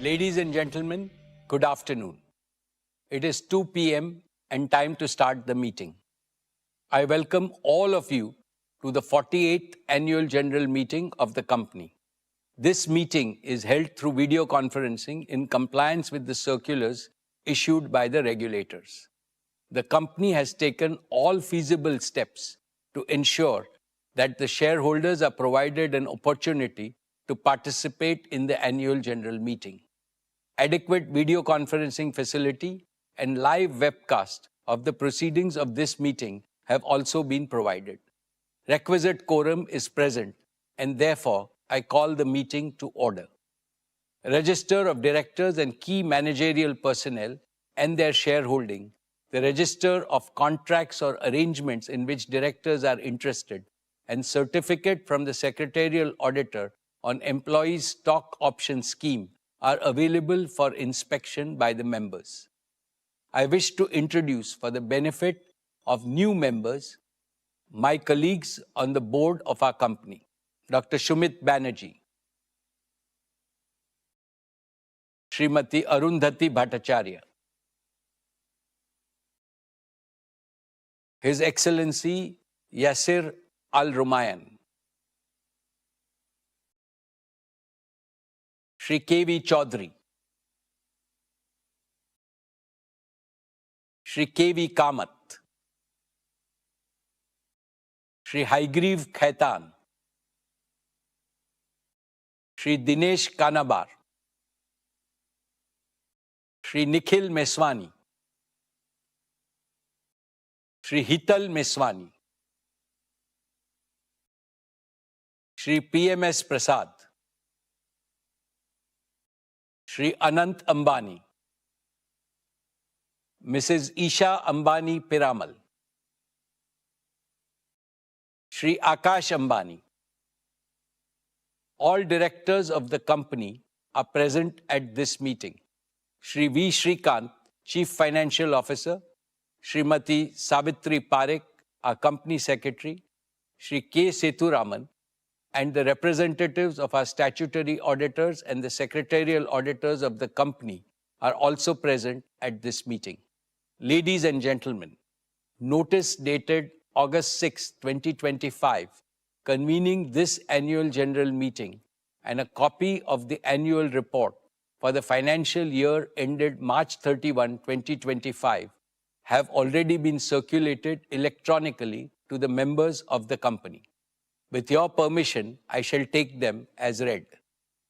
Ladies and gentlemen, good afternoon. It is 2 p.m. and time to start the meeting. I welcome all of you to the 48th Annual General Meeting of the company. This meeting is held through video conferencing in compliance with the circulars issued by the regulators. The company has taken all feasible steps to ensure that the shareholders are provided an opportunity to participate in the annual general meeting. Adequate video conferencing facility and live webcast of the proceedings of this meeting have also been provided. Requisite quorum is present, and therefore I call the meeting to order. Register of directors and key managerial personnel and their shareholding, the register of contracts or arrangements in which directors are interested, and certificate from the secretarial auditor on employees' stock option scheme are available for inspection by the members. I wish to introduce, for the benefit of new members, my colleagues on the board of our company. Dr. Shumit Banerjee, Srimati Arundhati Bhattacharya, His Excellency Yasir Al-Rumayyan, Shri K.V. Chaudhary, Shri K.V. Kamath, Shri Haigriv Khaitan, Shri Dinesh Kanabar, Shri Nikhil Meswani, Shri Hital Meswani, Shri P.M.S. Prasad, Shri Anant Ambani, Mrs. Isha Ambani Piramal, Shri Akash Ambani. All directors of the company are present at this meeting. Shri V. Shrikant, Chief Financial Officer, Srimati Savitri Parekh, our Company Secretary, Shri K. Sethuraman, and the representatives of our statutory auditors and the secretarial auditors of the company are also present at this meeting. Ladies and gentlemen, notice dated August 6, 2025, convening this annual general meeting and a copy of the annual report for the financial year ended March 31, 2025, have already been circulated electronically to the members of the company. With your permission, I shall take them as read.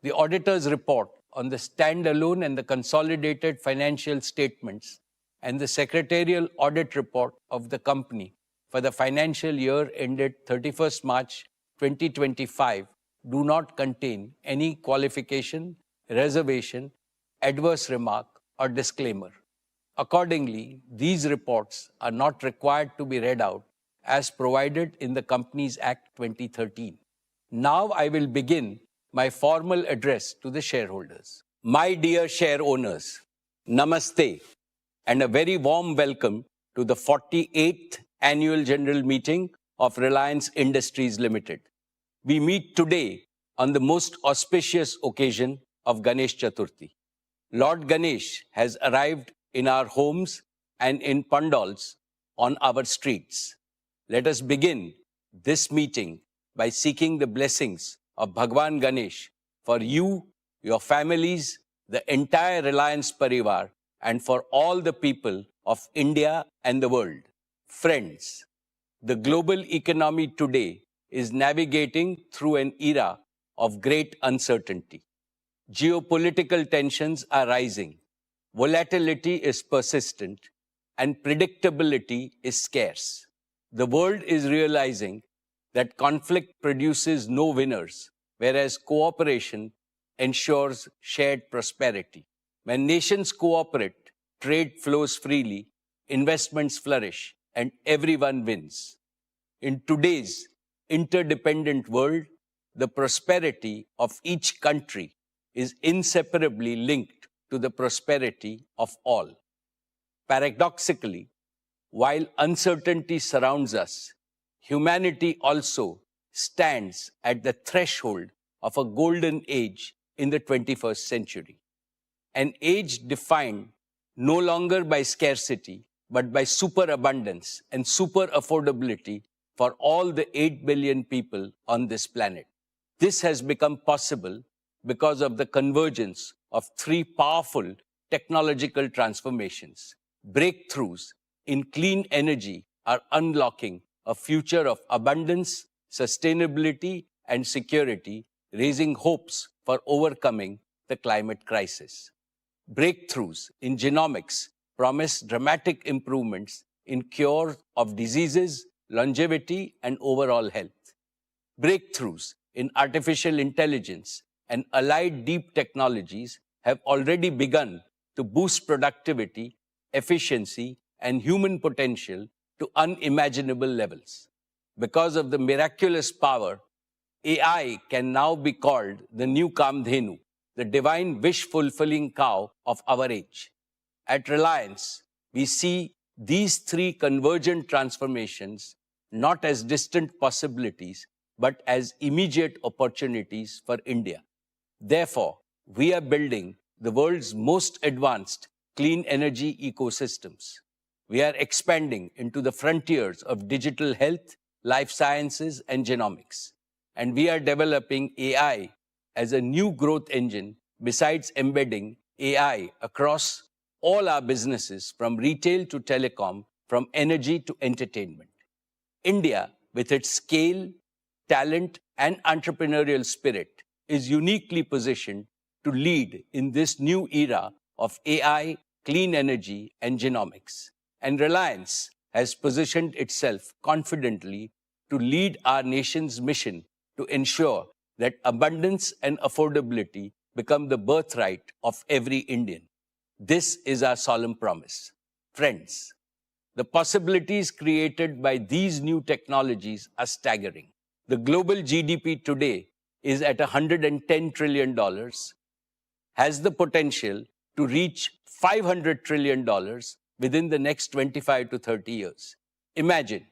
The auditor's report on the standalone and the consolidated financial statements and the secretarial audit report of the company for the financial year ended 31st March 2025 do not contain any qualification, reservation, adverse remark, or disclaimer. Accordingly, these reports are not required to be read out as provided in the Companies Act 2013. Now I will begin my formal address to the shareholders. My dear share owners, Namaste, and a very warm welcome to the 48th Annual General Meeting of Reliance Industries Limited. We meet today on the most auspicious occasion of Ganesh Chaturthi. Lord Ganesh has arrived in our homes and in pandals on our streets. Let us begin this meeting by seeking the blessings of Bhagwan Ganesh for you, your families, the entire Reliance Parivar, and for all the people of India and the world. Friends, the global economy today is navigating through an era of great uncertainty. Geopolitical tensions are rising, volatility is persistent, and predictability is scarce. The world is realizing that conflict produces no winners, whereas cooperation ensures shared prosperity. When nations cooperate, trade flows freely, investments flourish, and everyone wins. In today's interdependent world, the prosperity of each country is inseparably linked to the prosperity of all. Paradoxically, while uncertainty surrounds us, humanity also stands at the threshold of a golden age in the 21st century. an age defined no longer by scarcity, but by superabundance and super affordability for all the 8 billion people on this planet. This has become possible because of the convergence of three powerful technological transformations. Breakthroughs in clean energy are unlocking a future of abundance, sustainability, and security, raising hopes for overcoming the climate crisis. Breakthroughs in genomics promise dramatic improvements in cure of diseases, longevity, and overall health. Breakthroughs in artificial intelligence and allied deep technologies have already begun to boost productivity, efficiency, and human potential to unimaginable levels. Because of the miraculous power, AI can now be called the new Kamdhenu, the divine wish-fulfilling cow of our age. At Reliance, we see these three convergent transformations not as distant possibilities, but as immediate opportunities for India. Therefore, we are building the world's most advanced clean energy ecosystems. We are expanding into the frontiers of digital health, life sciences, and genomics. And we are developing AI as a new growth engine besides embedding AI across all our businesses from retail to telecom, from energy to entertainment. India, with its scale, talent, and entrepreneurial spirit, is uniquely positioned to lead in this new era of AI, clean energy, and genomics. And Reliance has positioned itself confidently to lead our nation's mission to ensure that abundance and affordability become the birthright of every Indian. This is our solemn promise. Friends, the possibilities created by these new technologies are staggering. The global GDP today is at $110 trillion, has the potential to reach $500 trillion within the next 25 to 30 years. Imagine,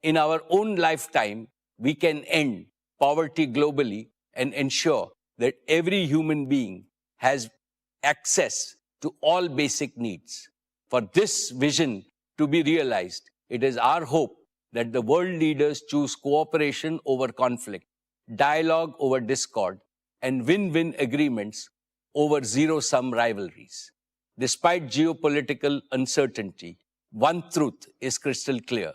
in our own lifetime, we can end poverty globally and ensure that every human being has access to all basic needs. For this vision to be realized, it is our hope that the world leaders choose cooperation over conflict, dialogue over discord, and win-win agreements over zero-sum rivalries. Despite geopolitical uncertainty, one truth is crystal clear.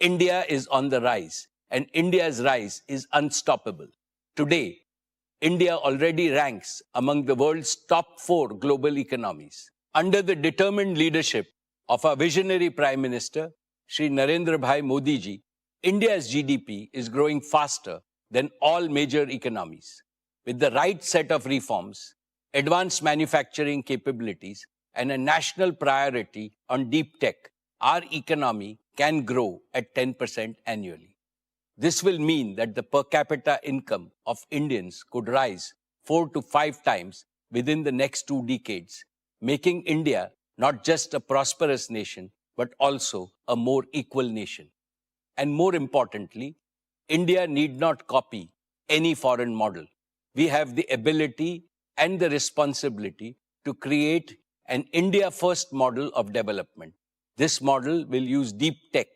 India is on the rise, and India's rise is unstoppable. Today, India already ranks among the world's top 4 global economies. Under the determined leadership of our visionary Prime Minister, Shri Narendra Bhai Modi ji, India's GDP is growing faster than all major economies. With the right set of reforms, advanced manufacturing capabilities, and a national priority on deep tech, our economy can grow at 10% annually. This will mean that the per capita income of Indians could rise 4 to 5 times within the next 2 decades, making India not just a prosperous nation, but also a more equal nation. And more importantly, India need not copy any foreign model. We have the ability and the responsibility to create an India-first model of development. This model will use deep tech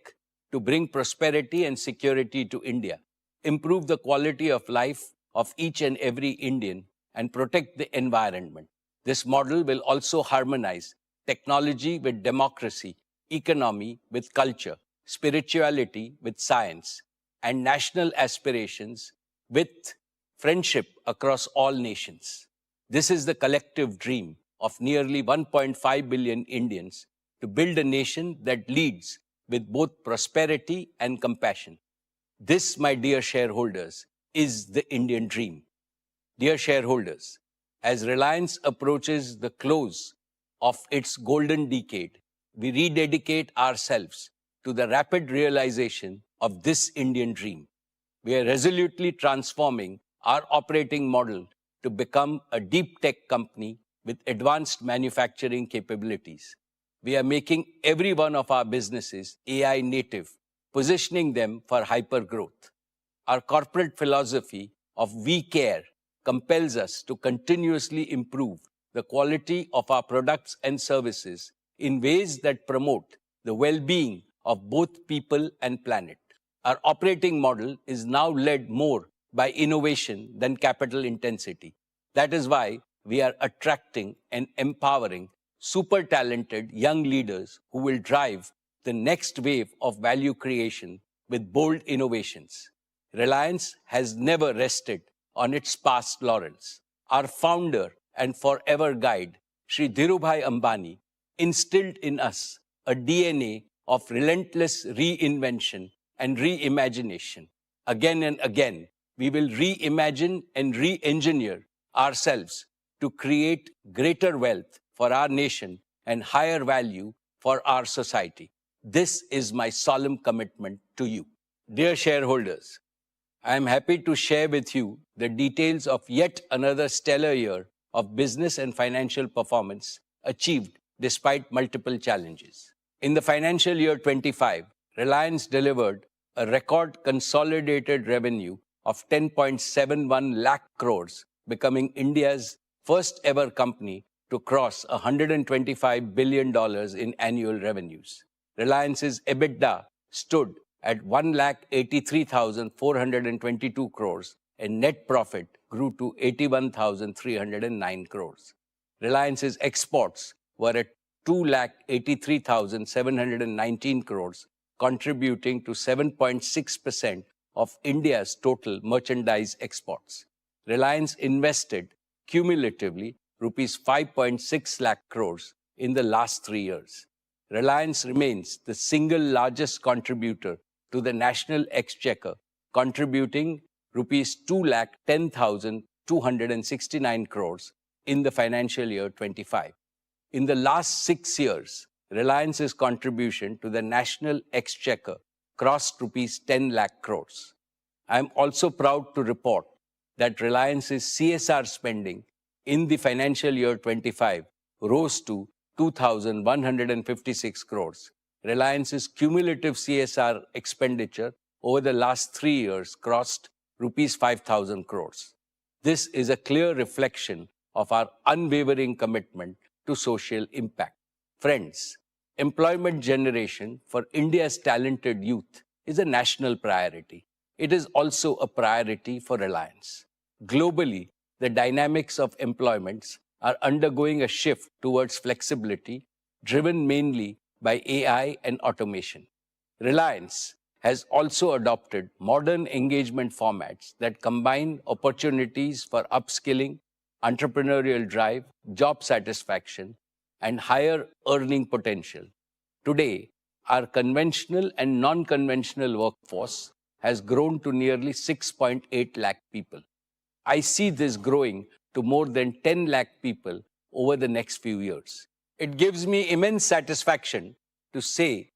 to bring prosperity and security to India, improve the quality of life of each and every Indian, and protect the environment. This model will also harmonize technology with democracy, economy with culture, spirituality with science, and national aspirations with friendship across all nations. This is the collective dream of nearly 1.5 billion Indians to build a nation that leads with both prosperity and compassion. This, my dear shareholders, is the Indian dream. Dear shareholders, as Reliance approaches the close of its golden decade, we rededicate ourselves to the rapid realization of this Indian dream. We are resolutely transforming our operating model to become a deep tech company with advanced manufacturing capabilities. We are making every one of our businesses AI native, positioning them for hyper growth. Our corporate philosophy of we care compels us to continuously improve the quality of our products and services in ways that promote the well-being of both people and planet. Our operating model is now led more by innovation than capital intensity. That is why we are attracting and empowering super talented young leaders who will drive the next wave of value creation with bold innovations. Reliance has never rested on its past laurels. Our founder and forever guide, Sri Dhirubhai Ambani, instilled in us a DNA of relentless reinvention and reimagination. Again and again, we will reimagine and re-engineer ourselves to create greater wealth for our nation and higher value for our society. This is my solemn commitment to you. Dear shareholders, I am happy to share with you the details of yet another stellar year of business and financial performance achieved despite multiple challenges. In the financial year 25, Reliance delivered a record consolidated revenue of 10.71 lakh crores, becoming India's first ever company to cross $125 billion in annual revenues. Reliance's EBITDA stood at 1,83,422 crores and net profit grew to 81,309 crores. Reliance's exports were at 2,83,719 crores, contributing to 7.6% of India's total merchandise exports. Reliance invested cumulatively rupees 5.6 lakh crores in the last 3 years. Reliance remains the single largest contributor to the national exchequer, contributing rupees 2,10,269 crores in the financial year 25. In the last 6 years, Reliance's contribution to the national exchequer crossed rupees 10 lakh crores. I am also proud to report that Reliance's CSR spending in the financial year 25 rose to 2,156 crores. Reliance's cumulative CSR expenditure over the last 3 years crossed rupees 5,000 crores. This is a clear reflection of our unwavering commitment to social impact. Friends, employment generation for India's talented youth is a national priority. It is also a priority for Reliance. Globally, the dynamics of employments are undergoing a shift towards flexibility, driven mainly by AI and automation. Reliance has also adopted modern engagement formats that combine opportunities for upskilling, entrepreneurial drive, job satisfaction, and higher earning potential. Today, our conventional and non-conventional workforce has grown to nearly 6.8 lakh people. I see this growing to more than 10 lakh people over the next few years. It gives me immense satisfaction to say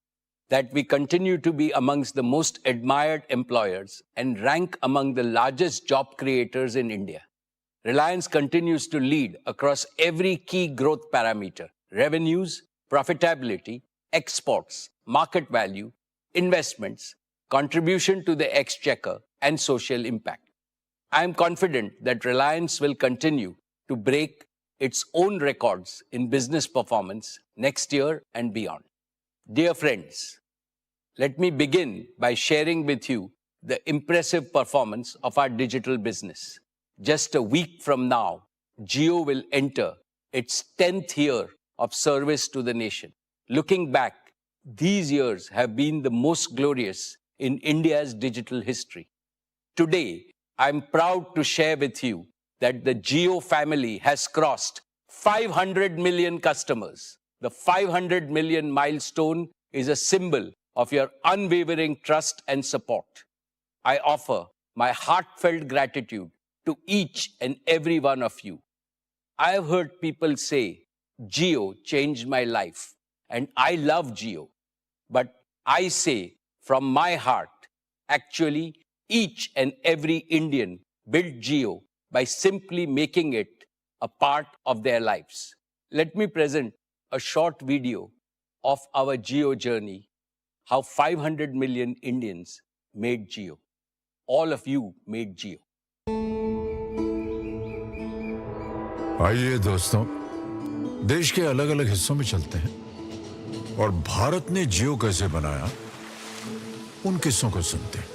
that we continue to be amongst the most admired employers and rank among the largest job creators in India. Reliance continues to lead across every key growth parameter: revenues, profitability, exports, market value, investments, contribution to the exchequer, and social impact. I am confident that Reliance will continue to break its own records in business performance next year and beyond. Dear friends, let me begin by sharing with you the impressive performance of our digital business. Just a week from now, Jio will enter its 10th year of service to the nation. Looking back, these years have been the most glorious in India's digital history. Today, I'm proud to share with you that the Jio family has crossed 500 million customers. The 500 million milestone is a symbol of your unwavering trust and support. I offer my heartfelt gratitude to each and every one of you. I have heard people say, Jio changed my life, and I love Jio. But I say from my heart, actually, each and every Indian built Jio by simply making it a part of their lives. Let me present a short video of our Jio journey, how 500 million Indians made Jio. All of you made Jio. आइए दोस्तों, देश के अलग अलग हिस्सों में चलते हैं और भारत ने जियो कैसे बनाया उन किस्सों को सुनते हैं।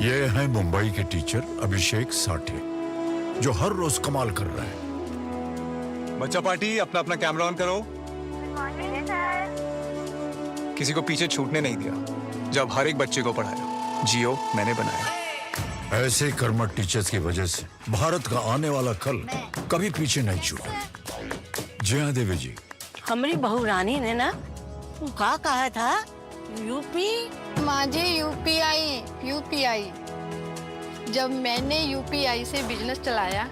ये है मुंबई के टीचर अभिषेक साठे, जो हर रोज कमाल कर रहा है। बच्चा पार्टी, अपना अपना कैमरा ऑन करो। किसी को पीछे छूटने नहीं दिया जब हर एक बच्चे को पढ़ाया। जियो मैंने बनाया। ऐसे कर्मठ टीचर्स की वजह से भारत का आने वाला कल कभी पीछे नहीं छूटा। जी हाँ देवी जी, हमारी बहू रानी ने ना क्या कहा था, यूपी माझे यूपीआई। जब मैंने यूपीआई से बिजनेस चलाया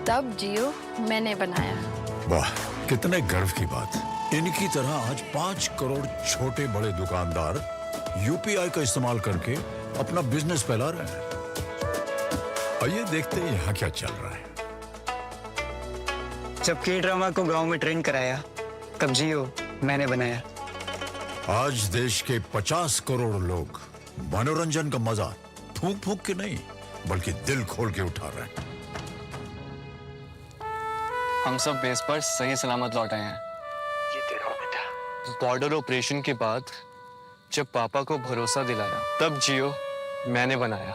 तब जियो मैंने बनाया। वाह, कितने गर्व की बात। इनकी तरह आज 5 करोड़ छोटे बड़े दुकानदार यूपीआई का इस्तेमाल करके अपना बिजनेस फैला रहे हैं। आइए देखते हैं यहाँ क्या चल रहा है। जब के ड्रामा को गांव में ट्रेंड कराया तब जियो मैंने बनाया। आज देश के 50 करोड़ लोग मनोरंजन का मजा फूंक फूंक के नहीं बल्कि दिल खोल के उठा रहे हैं। हम सब बेस पर सही सलामत लौट आए हैं। ये तेरा बेटा। बॉर्डर ऑपरेशन के बाद जब पापा को भरोसा दिलाया तब जियो मैंने बनाया।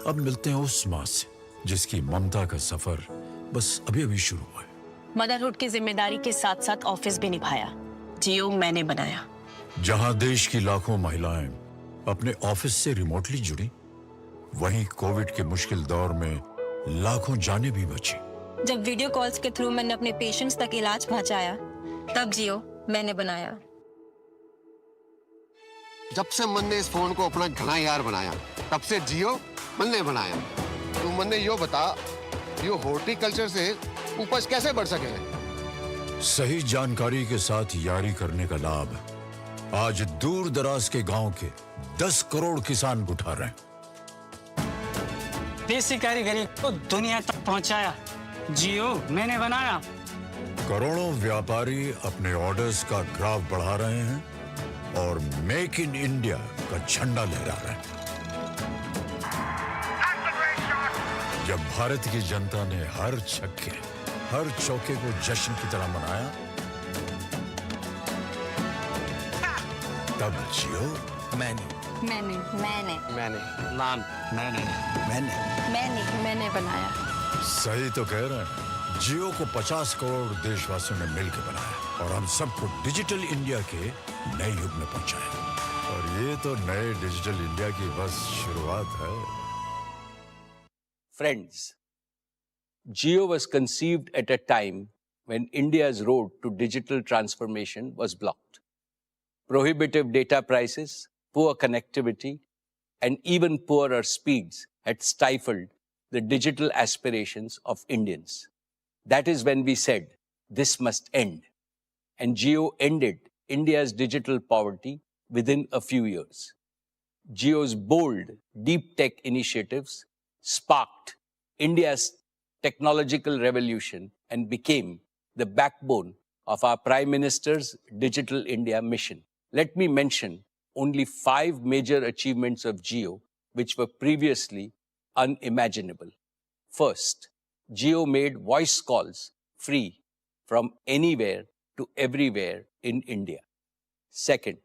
अब मिलते हैं उस माँ से जिसकी ममता का सफर बस अभी अभी शुरू हुआ है। मदरहुड की जिम्मेदारी के साथ साथ ऑफिस भी निभाया। जियो मैंने बनाया। जहां देश की लाखों महिलाएं अपने ऑफिस से रिमोटली जुड़ी, वहीं कोविड के मुश्किल दौर में लाखों जानें भी बची। जब वीडियो कॉल्स के थ्रू मैंने अपने पेशेंट्स तक इलाज पहुंचाया तब जियो मैंने बनाया। जब से मन ने इस फोन को अपना घना यार बनाया तब से जियो मन ने बनाया। तू मन ने यो बता, यो हॉर्टिकल्चर से उपज कैसे बढ़ सके? सही जानकारी के साथ यारी करने का लाभ आज दूर दराज के गांव के 10 करोड़ किसान उठा रहे हैं। देसी कारीगरी को दुनिया तक पहुंचाया जियो मैंने बनाया। करोड़ों व्यापारी अपने ऑर्डर्स का ग्राफ बढ़ा रहे हैं और मेक इन इंडिया का झंडा लहरा रहे हैं। जब भारत की जनता ने हर छक्के हर चौके को जश्न की तरह मनाया तब जियो मैंने बनाया। सही तो कह रहे हैं। जियो को 50 करोड़ देशवासियों ने मिलकर बनाया और हम सबको डिजिटल इंडिया के नए युग में पहुंचाया। और ये तो नए डिजिटल इंडिया की बस शुरुआत है। Friends, Jio was conceived at a time when India's road to digital transformation was blocked. Prohibitive data prices, poor connectivity, and even poorer speeds had stifled the digital aspirations of Indians. That is when we said, this must end. And Jio ended India's digital poverty within a few years. Jio's bold, deep tech initiatives sparked India's technological revolution and became the backbone of our Prime Minister's Digital India mission. Let me mention only 5 major achievements of Jio which were previously unimaginable. First, Jio made voice calls free from anywhere to everywhere in India. Second,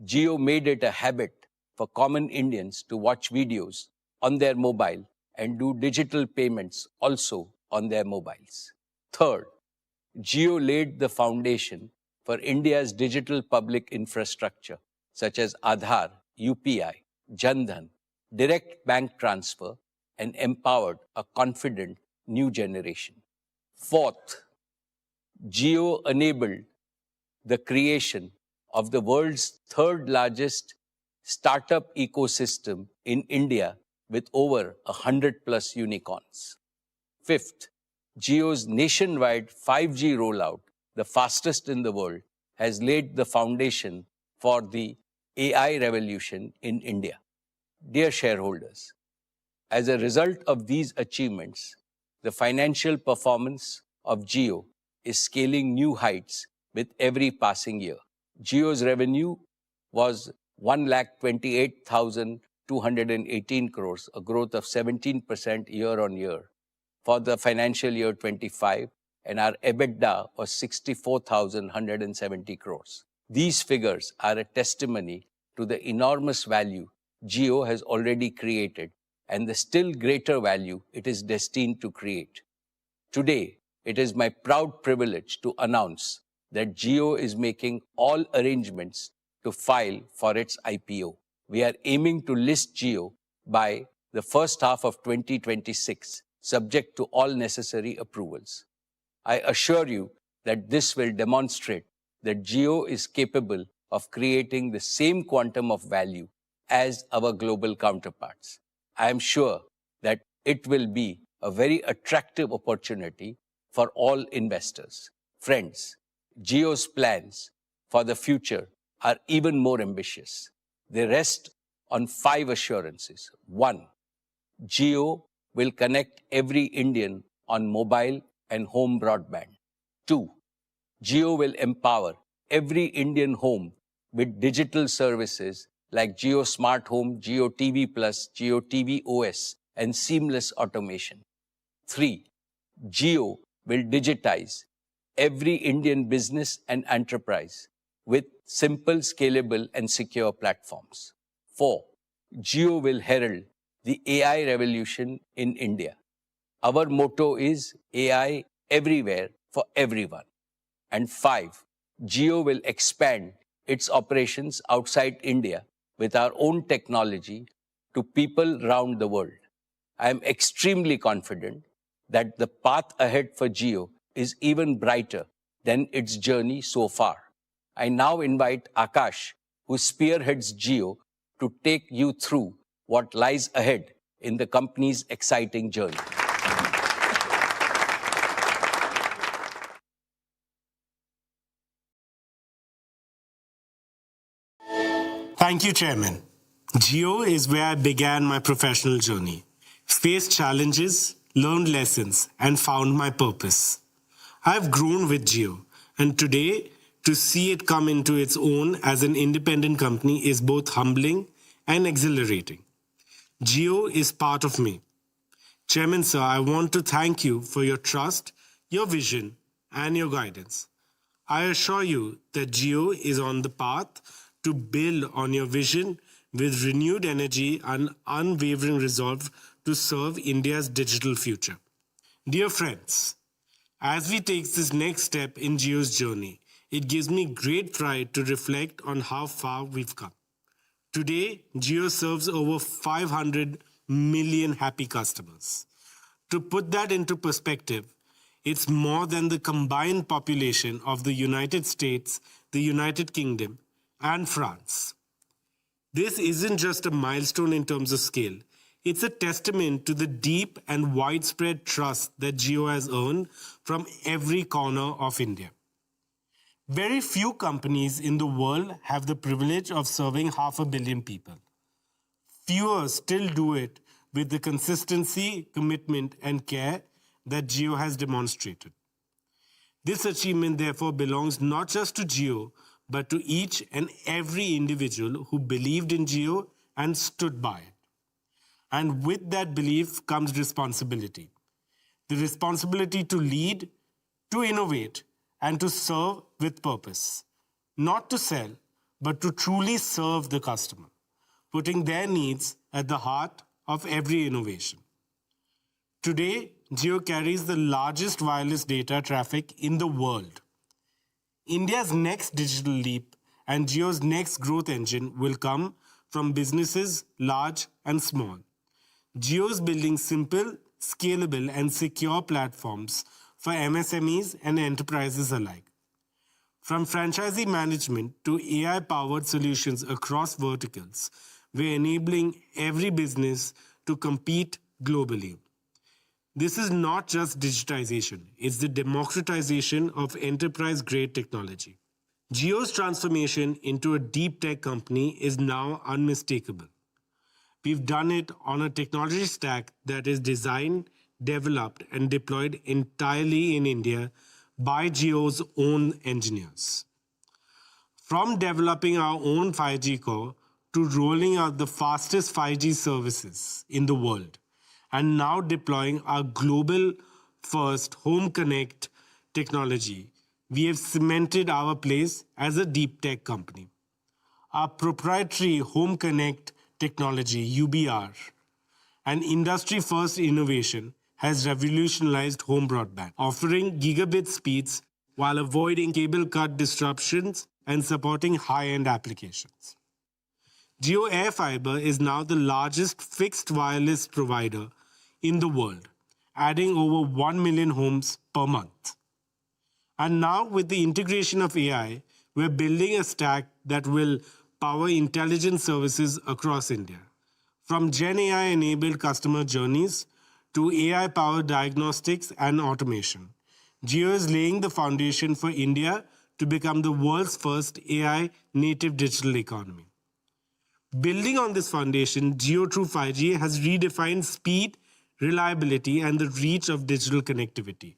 Jio made it a habit for common Indians to watch videos on their mobile and do digital payments also on their mobiles. Third, Jio laid the foundation for India's digital public infrastructure such as Aadhaar, UPI, Jan Dhan, direct bank transfer, and empowered a confident new generation. Fourth, Jio enabled the creation of the world's third largest startup ecosystem in India with over 100+ unicorns. Fifth, Jio's nationwide 5G rollout, the fastest in the world, has laid the foundation for the AI revolution in India. Dear shareholders, as a result of these achievements, the financial performance of Jio is scaling new heights with every passing year. Jio's revenue was 1,28,218 crores, a growth of 17% year on year for the financial year 25, and our EBITDA was 64,170 crores. These figures are a testimony to the enormous value Jio has already created and the still greater value it is destined to create. Today, it is my proud privilege to announce that Jio is making all arrangements to file for its IPO. We are aiming to list Jio by the first half of 2026, subject to all necessary approvals. I assure you that this will demonstrate that Jio is capable of creating the same quantum of value as our global counterparts. I am sure that it will be a very attractive opportunity for all investors. Friends, Jio's plans for the future are even more ambitious. They rest on 5 assurances. 1. Jio will connect every Indian on mobile and home broadband. 2. Jio will empower every Indian home with digital services like Jio Smart Home, Jio TV Plus, Jio TV OS, and seamless automation. 3. Jio will digitize every Indian business and enterprise with simple, scalable, and secure platforms. 4. Jio will herald the AI revolution in India. Our motto is AI everywhere for everyone. And 5. Jio will expand its operations outside India with our own technology to people around the world. I am extremely confident that the path ahead for Jio is even brighter than its journey so far. I now invite Akash, who spearheads Jio, to take you through what lies ahead in the company's exciting journey. Thank you, Chairman. Jio is where I began my professional journey, faced challenges, learned lessons, and found my purpose. I've grown with Jio, and today, to see it come into its own as an independent company is both humbling and exhilarating. Jio is part of me. Chairman Sir, I want to thank you for your trust, your vision, and your guidance. I assure you that Jio is on the path to build on your vision with renewed energy and unwavering resolve to serve India's digital future. Dear friends, as we take this next step in Jio's journey, it gives me great pride to reflect on how far we've come. Today, Jio serves over 500 million happy customers. To put that into perspective, it's more than the combined population of the United States, the United Kingdom, and France. This isn't just a milestone in terms of scale. It's a testament to the deep and widespread trust that Jio has earned from every corner of India. Very few companies in the world have the privilege of serving 500 million people. Fewer still do it with the consistency, commitment, and care that Jio has demonstrated. This achievement therefore belongs not just to Jio, but to each and every individual who believed in Jio and stood by it. And with that belief comes responsibility. The responsibility to lead, to innovate, and to serve with purpose. Not to sell, but to truly serve the customer, putting their needs at the heart of every innovation. Today, Jio carries the largest wireless data traffic in the world. India's next digital leap and Jio's next growth engine will come from businesses large and small. Jio is building simple, scalable, and secure platforms for MSMEs and enterprises alike. From franchisee management to AI-powered solutions across verticals, we're enabling every business to compete globally. This is not just digitization, it's the democratization of enterprise-grade technology. Jio's transformation into a deep tech company is now unmistakable. We've done it on a technology stack that is designed, developed, and deployed entirely in India by Jio's own engineers. From developing our own 5G core to rolling out the fastest 5G services in the world, and now deploying our global first Home Connect technology, we have cemented our place as a deep tech company. Our proprietary Home Connect technology, UBR, an industry-first innovation, has revolutionized home broadband, offering gigabit speeds while avoiding cable cut disruptions and supporting high-end applications. Jio AirFiber is now the largest fixed wireless provider in the world, adding over 1 million homes per month. And now with the integration of AI, we're building a stack that will power intelligent services across India. From Gen AI-enabled customer journeys to AI-powered diagnostics and automation, Jio is laying the foundation for India to become the world's first AI-native digital economy. Building on this foundation, Jio through 5G has redefined speed, reliability, and the reach of digital connectivity.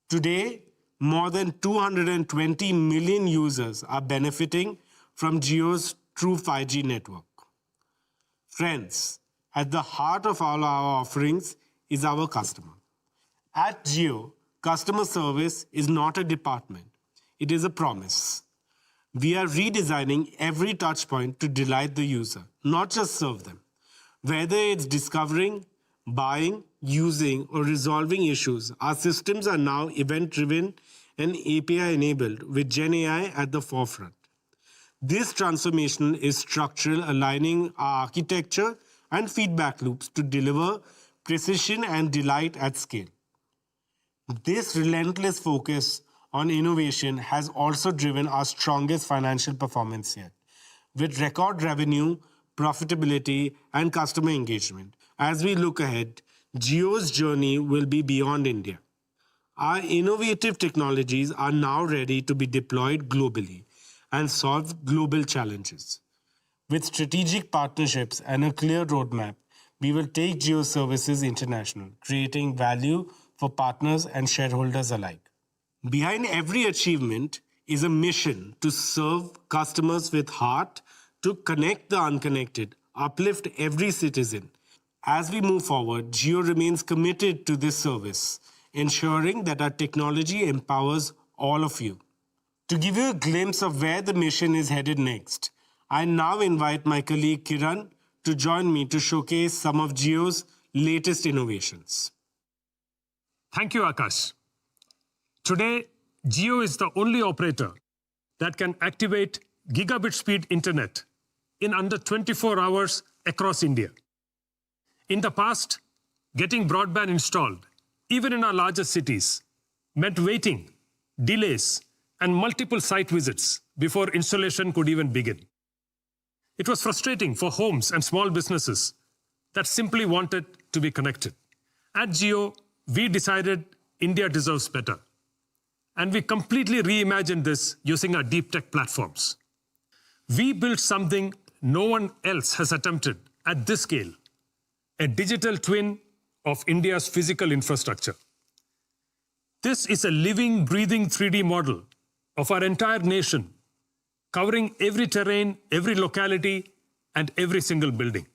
Today, more than 220 million users are benefiting from Jio's true 5G network. Friends, at the heart of all our offerings is our customer. At Jio, customer service is not a department, it is a promise. We are redesigning every touchpoint to delight the user, not just serve them. Whether it's discovering, buying, using, or resolving issues, our systems are now event-driven and API-enabled with Gen AI at the forefront. This transformation is structural, aligning our architecture and feedback loops to deliver precision and delight at scale. This relentless focus on innovation has also driven our strongest financial performance yet, with record revenue, profitability, and customer engagement. As we look ahead, Jio's journey will be beyond India. Our innovative technologies are now ready to be deployed globally and solve global challenges. With strategic partnerships and a clear roadmap, we will take Jio services international, creating value for partners and shareholders alike. Behind every achievement is a mission to serve customers with heart, to connect the unconnected, uplift every citizen. As we move forward, Jio remains committed to this service, ensuring that our technology empowers all of you. To give you a glimpse of where the mission is headed next, I now invite my colleague Kiran to join me to showcase some of Jio's latest innovations. Thank you, Akash. Today, Jio is the only operator that can activate gigabit speed internet in under 24 hours across India. In the past, getting broadband installed, even in our largest cities, meant waiting, delays, and multiple site visits before installation could even begin. It was frustrating for homes and small businesses that simply wanted to be connected. At Jio, we decided India deserves better. And we completely reimagined this using our deep tech platforms. We built something no one else has attempted at this scale, a digital twin of India's physical infrastructure. This is a living, breathing 3D model of our entire nation, covering every terrain, every locality, and every single building.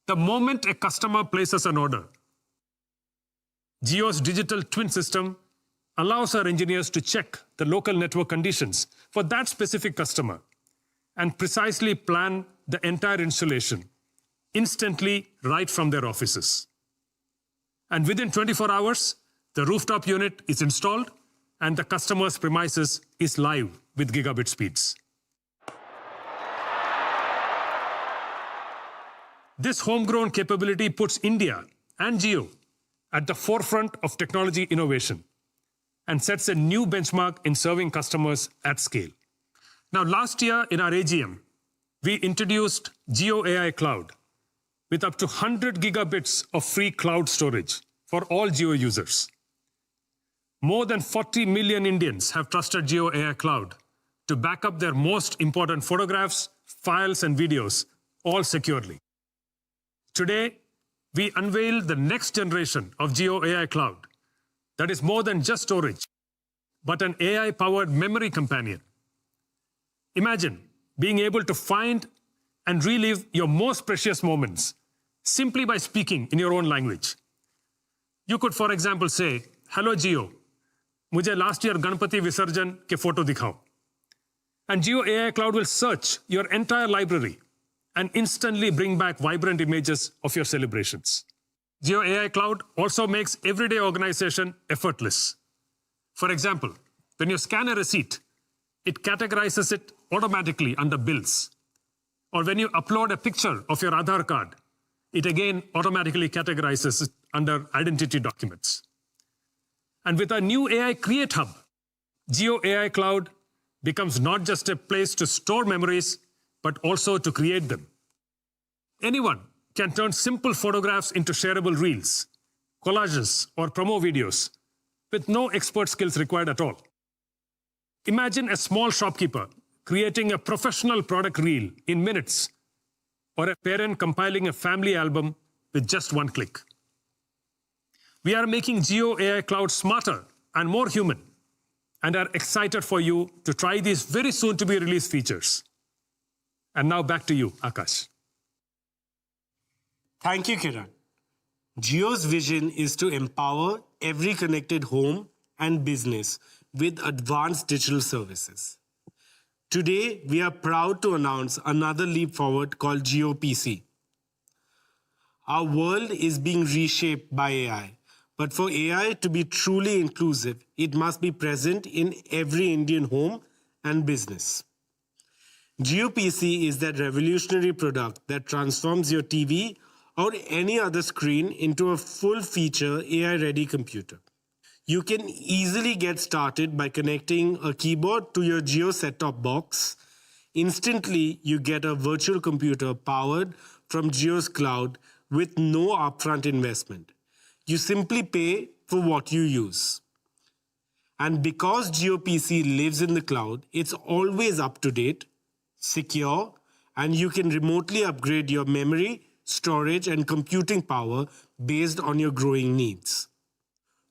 The moment a customer places an order, Jio's digital twin system allows our engineers to check the local network conditions for that specific customer and precisely plan the entire installation instantly right from their offices. And within 24 hours, the rooftop unit is installed and the customer's premises is live with gigabit speeds. This homegrown capability puts India and Jio at the forefront of technology innovation and sets a new benchmark in serving customers at scale. Now, last year in our AGM, we introduced Jio AI Cloud with up to 100 gigabits of free cloud storage for all Jio users. More than 40 million Indians have trusted Jio AI Cloud to back up their most important photographs, files, and videos, all securely. Today, we unveil the next generation of Jio AI Cloud that is more than just storage, but an AI-powered memory companion. Imagine being able to find and relive your most precious moments simply by speaking in your own language. You could, for example, say, "Hello, Jio. मुझे last year Ganpati विसर्जन के photo दिखाओ. And Jio AI Cloud will search your entire library and instantly bring back vibrant images of your celebrations. Jio AI Cloud also makes everyday organization effortless. For example, when you scan a receipt, it categorizes it automatically under bills. Or when you upload a picture of your Aadhaar card, it again automatically categorizes it under identity documents. And with our new AI Create Hub, Jio AI Cloud becomes not just a place to store memories, but also to create them. Anyone can turn simple photographs into shareable reels, collages, or promo videos with no expert skills required at all. Imagine a small shopkeeper creating a professional product reel in minutes, or a parent compiling a family album with just one click. We are making Jio AI Cloud smarter and more human, and are excited for you to try these very soon to be released features. And now back to you, Akash. Thank you, Kiran. Jio's vision is to empower every connected home and business with advanced digital services. Today, we are proud to announce another leap forward called JioPC. Our world is being reshaped by AI, but for AI to be truly inclusive, it must be present in every Indian home and business. JioPC is that revolutionary product that transforms your TV or any other screen into a full-feature AI-ready computer. You can easily get started by connecting a keyboard to your Jio set-top box. Instantly, you get a virtual computer powered from Jio's cloud with no upfront investment. You simply pay for what you use. And because JioPC lives in the cloud, it's always up to date, secure, and you can remotely upgrade your memory, storage, and computing power based on your growing needs.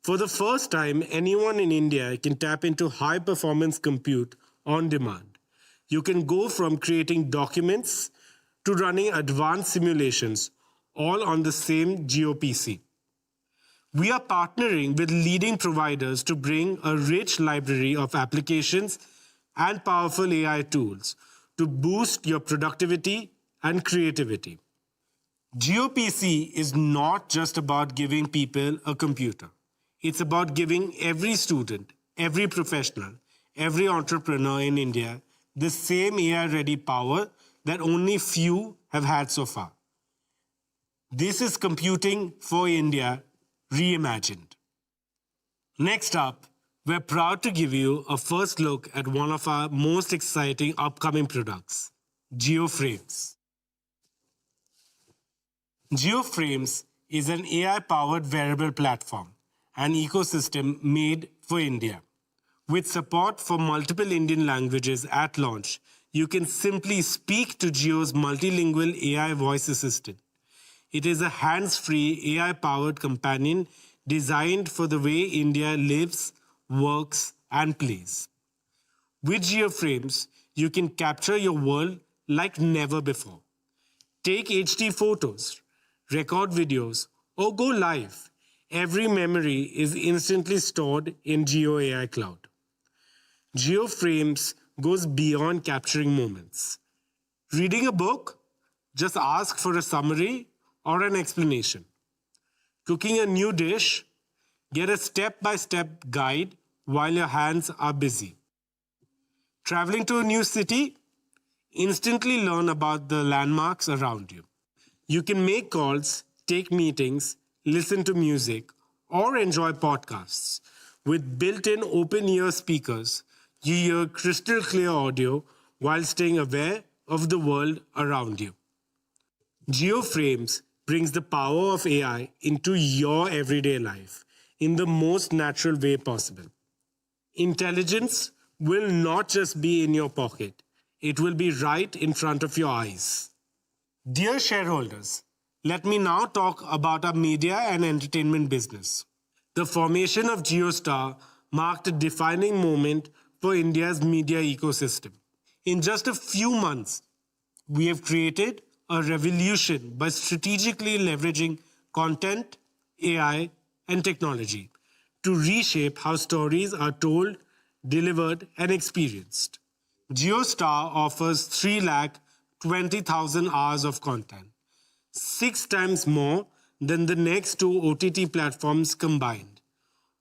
For the first time, anyone in India can tap into high-performance compute on demand. You can go from creating documents to running advanced simulations, all on the same JioPC. We are partnering with leading providers to bring a rich library of applications and powerful AI tools to boost your productivity and creativity. JioPC is not just about giving people a computer. It's about giving every student, every professional, every entrepreneur in India the same AI-ready power that only few have had so far. This is computing for India reimagined. Next up, we're proud to give you a first look at one of our most exciting upcoming products, JioFrames. JioFrames is an AI-powered wearable platform, an ecosystem made for India. With support for multiple Indian languages at launch, you can simply speak to Jio's multilingual AI voice assistant. It is a hands-free AI-powered companion designed for the way India lives, works, and plays. With JioFrames, you can capture your world like never before. Take HD photos, record videos, or go live. Every memory is instantly stored in Jio AI Cloud. JioFrames goes beyond capturing moments. Reading a book? Just ask for a summary or an explanation. Cooking a new dish? Get a step-by-step guide while your hands are busy. Traveling to a new city? Instantly learn about the landmarks around you. You can make calls, take meetings, listen to music, or enjoy podcasts. With built-in open-ear speakers, you hear crystal clear audio while staying aware of the world around you. JioFrames brings the power of AI into your everyday life in the most natural way possible. Intelligence will not just be in your pocket, it will be right in front of your eyes. Dear shareholders, let me now talk about our media and entertainment business. The formation of JioStar marked a defining moment for India's media ecosystem. In just a few months, we have created a revolution by strategically leveraging content, AI, and technology to reshape how stories are told, delivered, and experienced. JioStar offers 320,000 hours of content, 6 times more than the next two OTT platforms combined,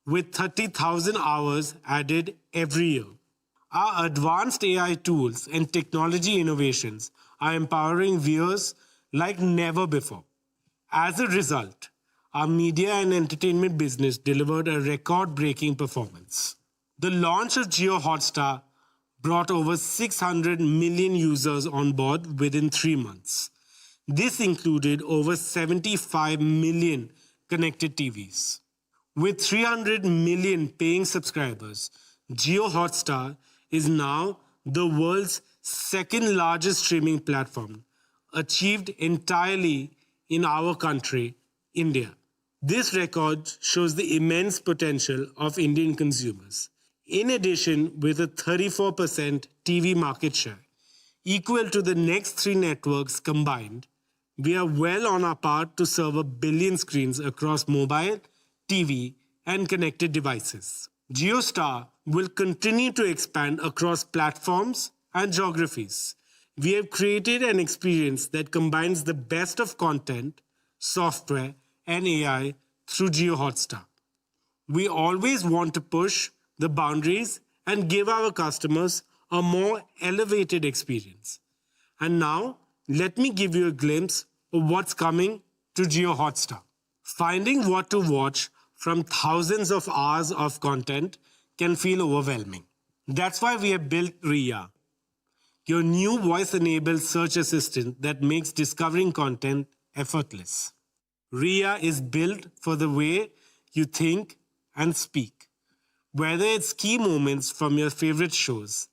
with 30,000 hours added every year. Our advanced AI tools and technology innovations are empowering viewers like never before. As a result, our media and entertainment business delivered a record-breaking performance. The launch of Jio Hotstar brought over 600 million users on board within 3 months. This included over 75 million connected TVs. With 300 million paying subscribers, Jio Hotstar is now the world's second largest streaming platform, achieved entirely in our country, India. This record shows the immense potential of Indian consumers. In addition, with a 34% TV market share, equal to the next 3 networks combined, we are well on our path to serve 1 billion screens across mobile, TV, and connected devices. JioStar will continue to expand across platforms and geographies. We have created an experience that combines the best of content, software, and AI through Jio Hotstar. We always want to push the boundaries and give our customers a more elevated experience. And now, let me give you a glimpse of what's coming to Jio Hotstar. Finding what to watch from thousands of hours of content can feel overwhelming. That's why we have built Ria, your new voice-enabled search assistant that makes discovering content effortless. Ria is built for the way you think and speak. Whether it's key moments from your favorite shows,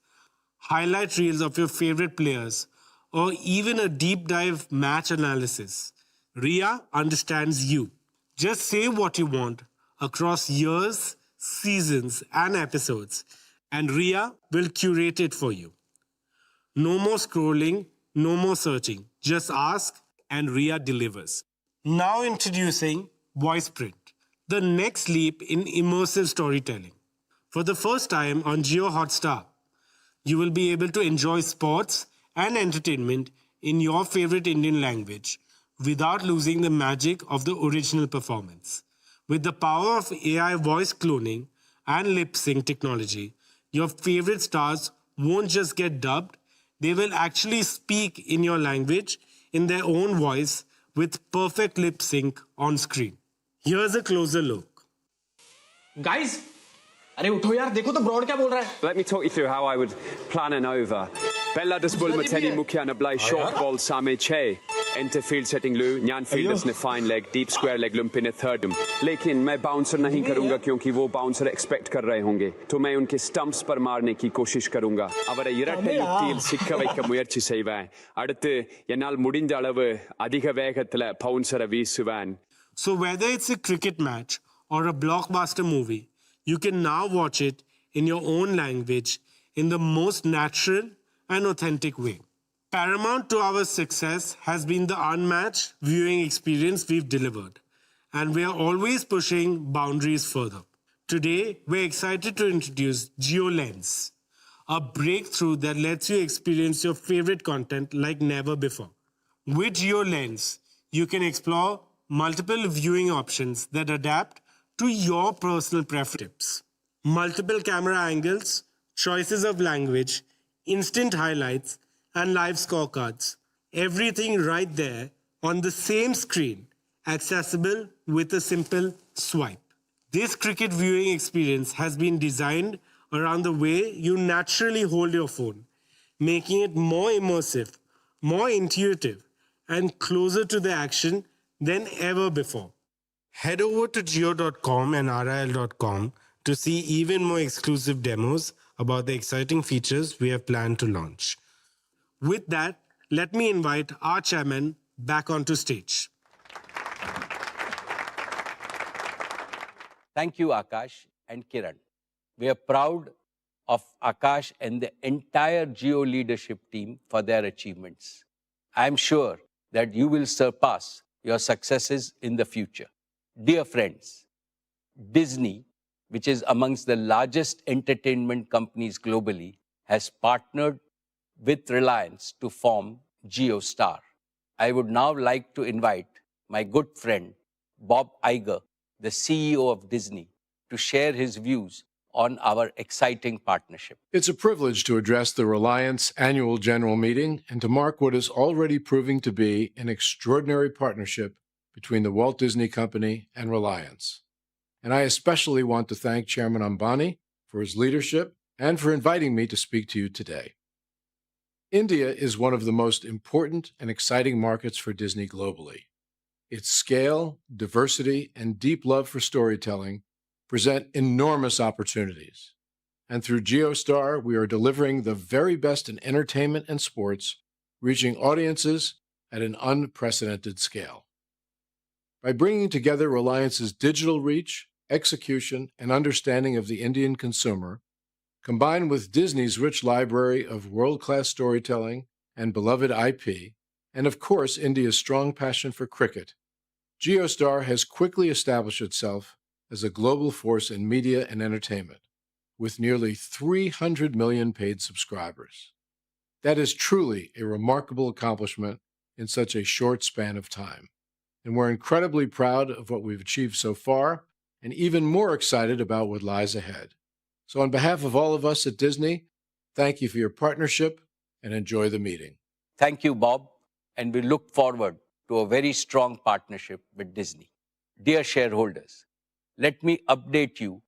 highlight reels of your favorite players, or even a deep dive match analysis, Ria understands you. Just say what you want across years, seasons, and episodes, and Ria will curate it for you. No more scrolling, no more searching. Just ask and Ria delivers. Now introducing VoicePrint, the next leap in immersive storytelling. For the first time on Jio Hotstar, you will be able to enjoy sports and entertainment in your favorite Indian language without losing the magic of the original performance. With the power of AI voice cloning and lip sync technology, your favorite stars won't just get dubbed, they will actually speak in your language in their own voice with perfect lip sync on screen. Here's a closer look. Guys, अरे उठो यार, देखो तो broad क्या बोल रहा है. Let me talk you through how I would plan an over. Bella desbull mateni mukhyana blai short ball same che. Enter field setting lu, nyan fielders ne fine leg, deep square leg lump in a thirdum. लेकिन मैं bouncer नहीं करूँगा क्योंकि वो bouncer expect कर रहे होंगे. तो मैं उनके stumps पर मारने की कोशिश करूँगा. அவரை இரட்டை யுக்தியில் சிக்க வைக்க முயற்சி செய்வேன். அடுத்து என்னால் முடிந்த அளவு அதிக வேகத்துல bouncer வீசுவேன். So whether it's a cricket match or a blockbuster movie, you can now watch it in your own language in the most natural and authentic way. Paramount to our success has been the unmatched viewing experience we've delivered, and we are always pushing boundaries further. Today, we're excited to introduce GeoLens, a breakthrough that lets you experience your favorite content like never before. With GeoLens, you can explore multiple viewing options that adapt to your personal preferences. Multiple camera angles, choices of language, instant highlights, and live scorecards. Everything right there on the same screen, accessible with a simple swipe. This cricket viewing experience has been designed around the way you naturally hold your phone, making it more immersive, more intuitive, and closer to the action than ever before. Head over to geo.com and ril.com to see even more exclusive demos about the exciting features we have planned to launch. With that, let me invite our chairman back onto stage. Thank you, Akash and Kiran. We are proud of Akash and the entire Jio leadership team for their achievements. I am sure that you will surpass your successes in the future. Dear friends, Disney which is amongst the largest entertainment companies globally, has partnered with Reliance to form JioStar. I would now like to invite my good friend, Bob Iger, the CEO of Disney, to share his views on our exciting partnership. It's a privilege to address the Reliance Annual General Meeting and to mark what is already proving to be an extraordinary partnership between the Walt Disney Company and Reliance. And I especially want to thank Chairman Ambani for his leadership and for inviting me to speak to you today. India is one of the most important and exciting markets for Disney globally. Its scale, diversity, and deep love for storytelling present enormous opportunities. And through JioStar, we are delivering the very best in entertainment and sports, reaching audiences at an unprecedented scale. By bringing together Reliance's digital reach, execution, and understanding of the Indian consumer, combined with Disney's rich library of world-class storytelling and beloved IP, and of course India's strong passion for cricket, JioStar has quickly established itself as a global force in media and entertainment, with nearly 300 million paid subscribers. That is truly a remarkable accomplishment in such a short span of time, and we're incredibly proud of what we've achieved so far, and even more excited about what lies ahead. So on behalf of all of us at Disney, thank you for your partnership and enjoy the meeting. Thank you, Bob, and we look forward to a very strong partnership with Disney. Dear shareholders, let me update you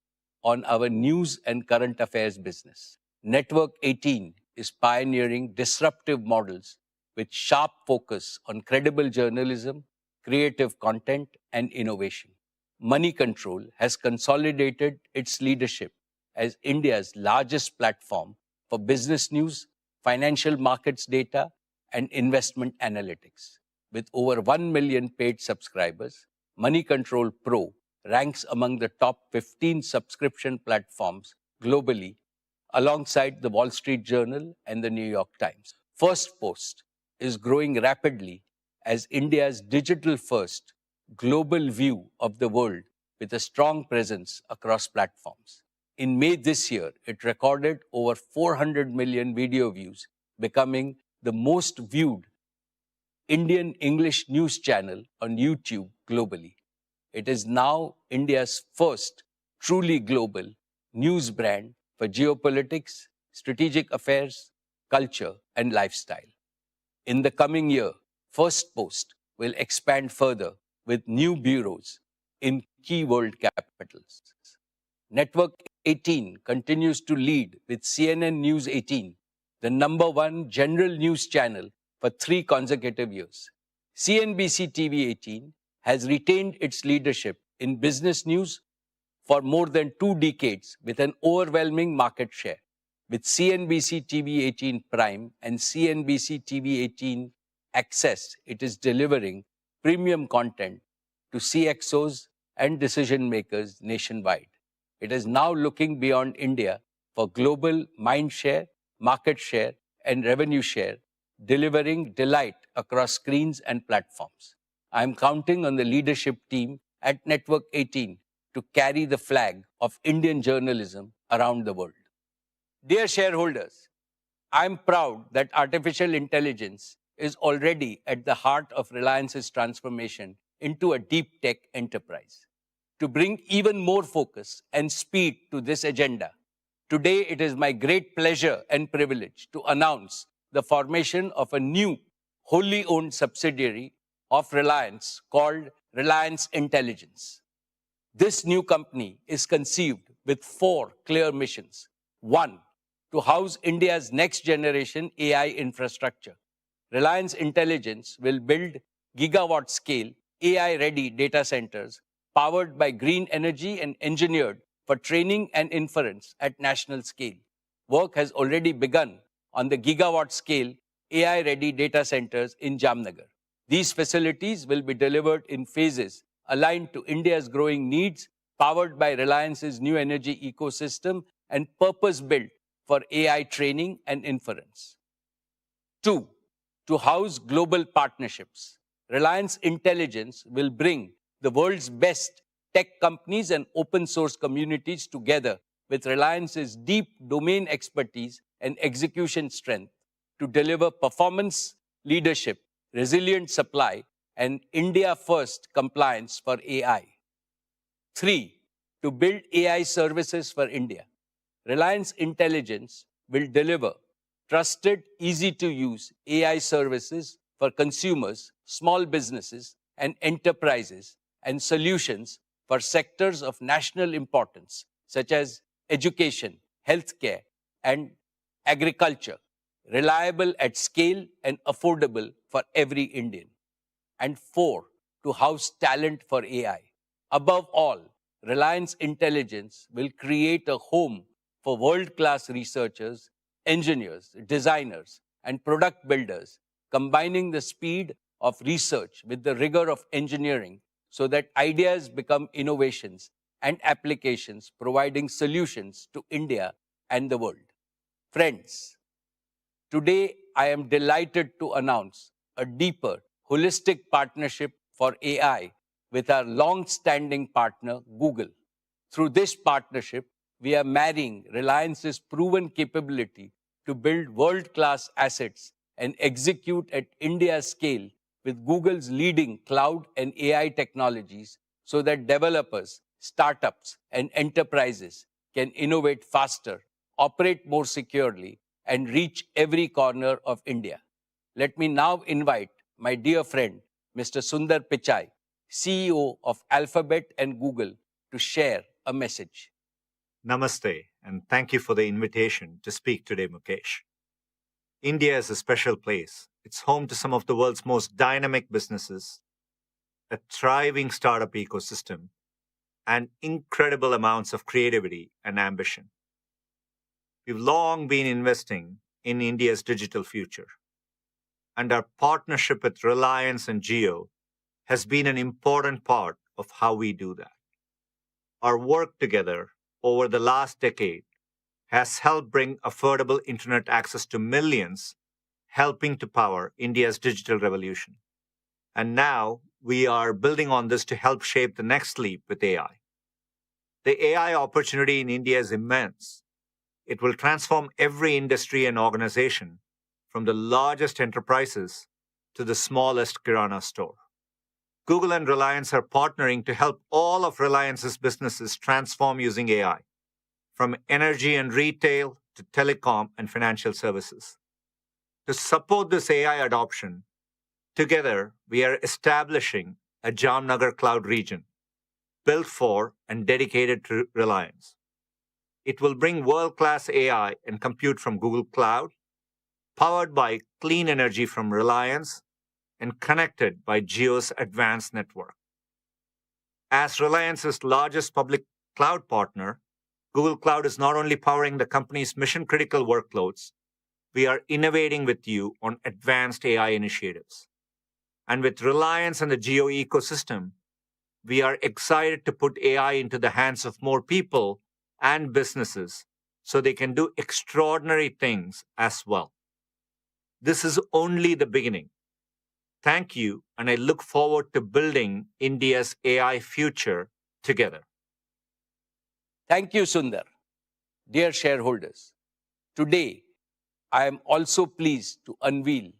on our news and current affairs business. Network 18 is pioneering disruptive models with sharp focus on credible journalism, creative content, and innovation. Money Control has consolidated its leadership as India's largest platform for business news, financial markets data, and investment analytics. With over 1 million paid subscribers, Money Control Pro ranks among the top 15 subscription platforms globally, alongside the Wall Street Journal and the New York Times. First Post is growing rapidly as India's digital-first global view of the world with a strong presence across platforms. In May this year, it recorded over 400 million video views, becoming the most viewed Indian English news channel on YouTube globally. It is now India's first truly global news brand for geopolitics, strategic affairs, culture, and lifestyle. In the coming year, First Post will expand further with new bureaus in key world capitals. Network 18 continues to lead with CNN News 18, the #1 general news channel for 3 consecutive years. CNBC TV 18 has retained its leadership in business news for more than 2 decades with an overwhelming market share. With CNBC TV 18 Prime and CNBC TV 18 Access, it is delivering premium content to CXOs and decision makers nationwide. It is now looking beyond India for global mind share, market share, and revenue share, delivering delight across screens and platforms. I am counting on the leadership team at Network 18 to carry the flag of Indian journalism around the world. Dear shareholders, I am proud that artificial intelligence is already at the heart of Reliance's transformation into a deep tech enterprise. To bring even more focus and speed to this agenda, today it is my great pleasure and privilege to announce the formation of a new wholly owned subsidiary of Reliance called Reliance Intelligence. This new company is conceived with 4 clear missions. 1, to house India's next generation AI infrastructure. Reliance Intelligence will build gigawatt scale AI-ready data centers powered by green energy and engineered for training and inference at national scale. Work has already begun on the gigawatt scale AI-ready data centers in Jamnagar. These facilities will be delivered in phases aligned to India's growing needs, powered by Reliance's new energy ecosystem and purpose-built for AI training and inference. 2, to house global partnerships. Reliance Intelligence will bring the world's best tech companies and open source communities together with Reliance's deep domain expertise and execution strength to deliver performance leadership, resilient supply, and India-first compliance for AI. 3. To build AI services for India. Reliance Intelligence will deliver trusted, easy-to-use AI services for consumers, small businesses, and enterprises, and solutions for sectors of national importance, such as education, healthcare, and agriculture, reliable at scale and affordable for every Indian. And 4, to house talent for AI. Above all, Reliance Intelligence will create a home for world-class researchers, engineers, designers, and product builders, combining the speed of research with the rigor of engineering so that ideas become innovations and applications, providing solutions to India and the world. Friends, today I am delighted to announce a deeper, holistic partnership for AI with our long-standing partner, Google. Through this partnership, we are marrying Reliance's proven capability to build world-class assets and execute at India's scale with Google's leading cloud and AI technologies so that developers, startups, and enterprises can innovate faster, operate more securely, and reach every corner of India. Let me now invite my dear friend, Mr. Sundar Pichai, CEO of Alphabet and Google, to share a message. Namaste, and thank you for the invitation to speak today, Mukesh. India is a special place. It's home to some of the world's most dynamic businesses, a thriving startup ecosystem, and incredible amounts of creativity and ambition. We've long been investing in India's digital future, and our partnership with Reliance and Jio has been an important part of how we do that. Our work together over the last decade has helped bring affordable internet access to millions, helping to power India's digital revolution. And now we are building on this to help shape the next leap with AI. The AI opportunity in India is immense. It will transform every industry and organization, from the largest enterprises to the smallest kirana store. Google and Reliance are partnering to help all of Reliance's businesses transform using AI, from energy and retail to telecom and financial services. To support this AI adoption, together we are establishing a Jamnagar cloud region built for and dedicated to Reliance. It will bring world-class AI and compute from Google Cloud, powered by clean energy from Reliance, and connected by Jio's advanced network. As Reliance's largest public cloud partner, Google Cloud is not only powering the company's mission-critical workloads, we are innovating with you on advanced AI initiatives. And with Reliance and the Jio ecosystem, we are excited to put AI into the hands of more people and businesses so they can do extraordinary things as well. This is only the beginning. Thank you, and I look forward to building India's AI future together. Thank you, Sundar. Dear shareholders, today I am also pleased to unveil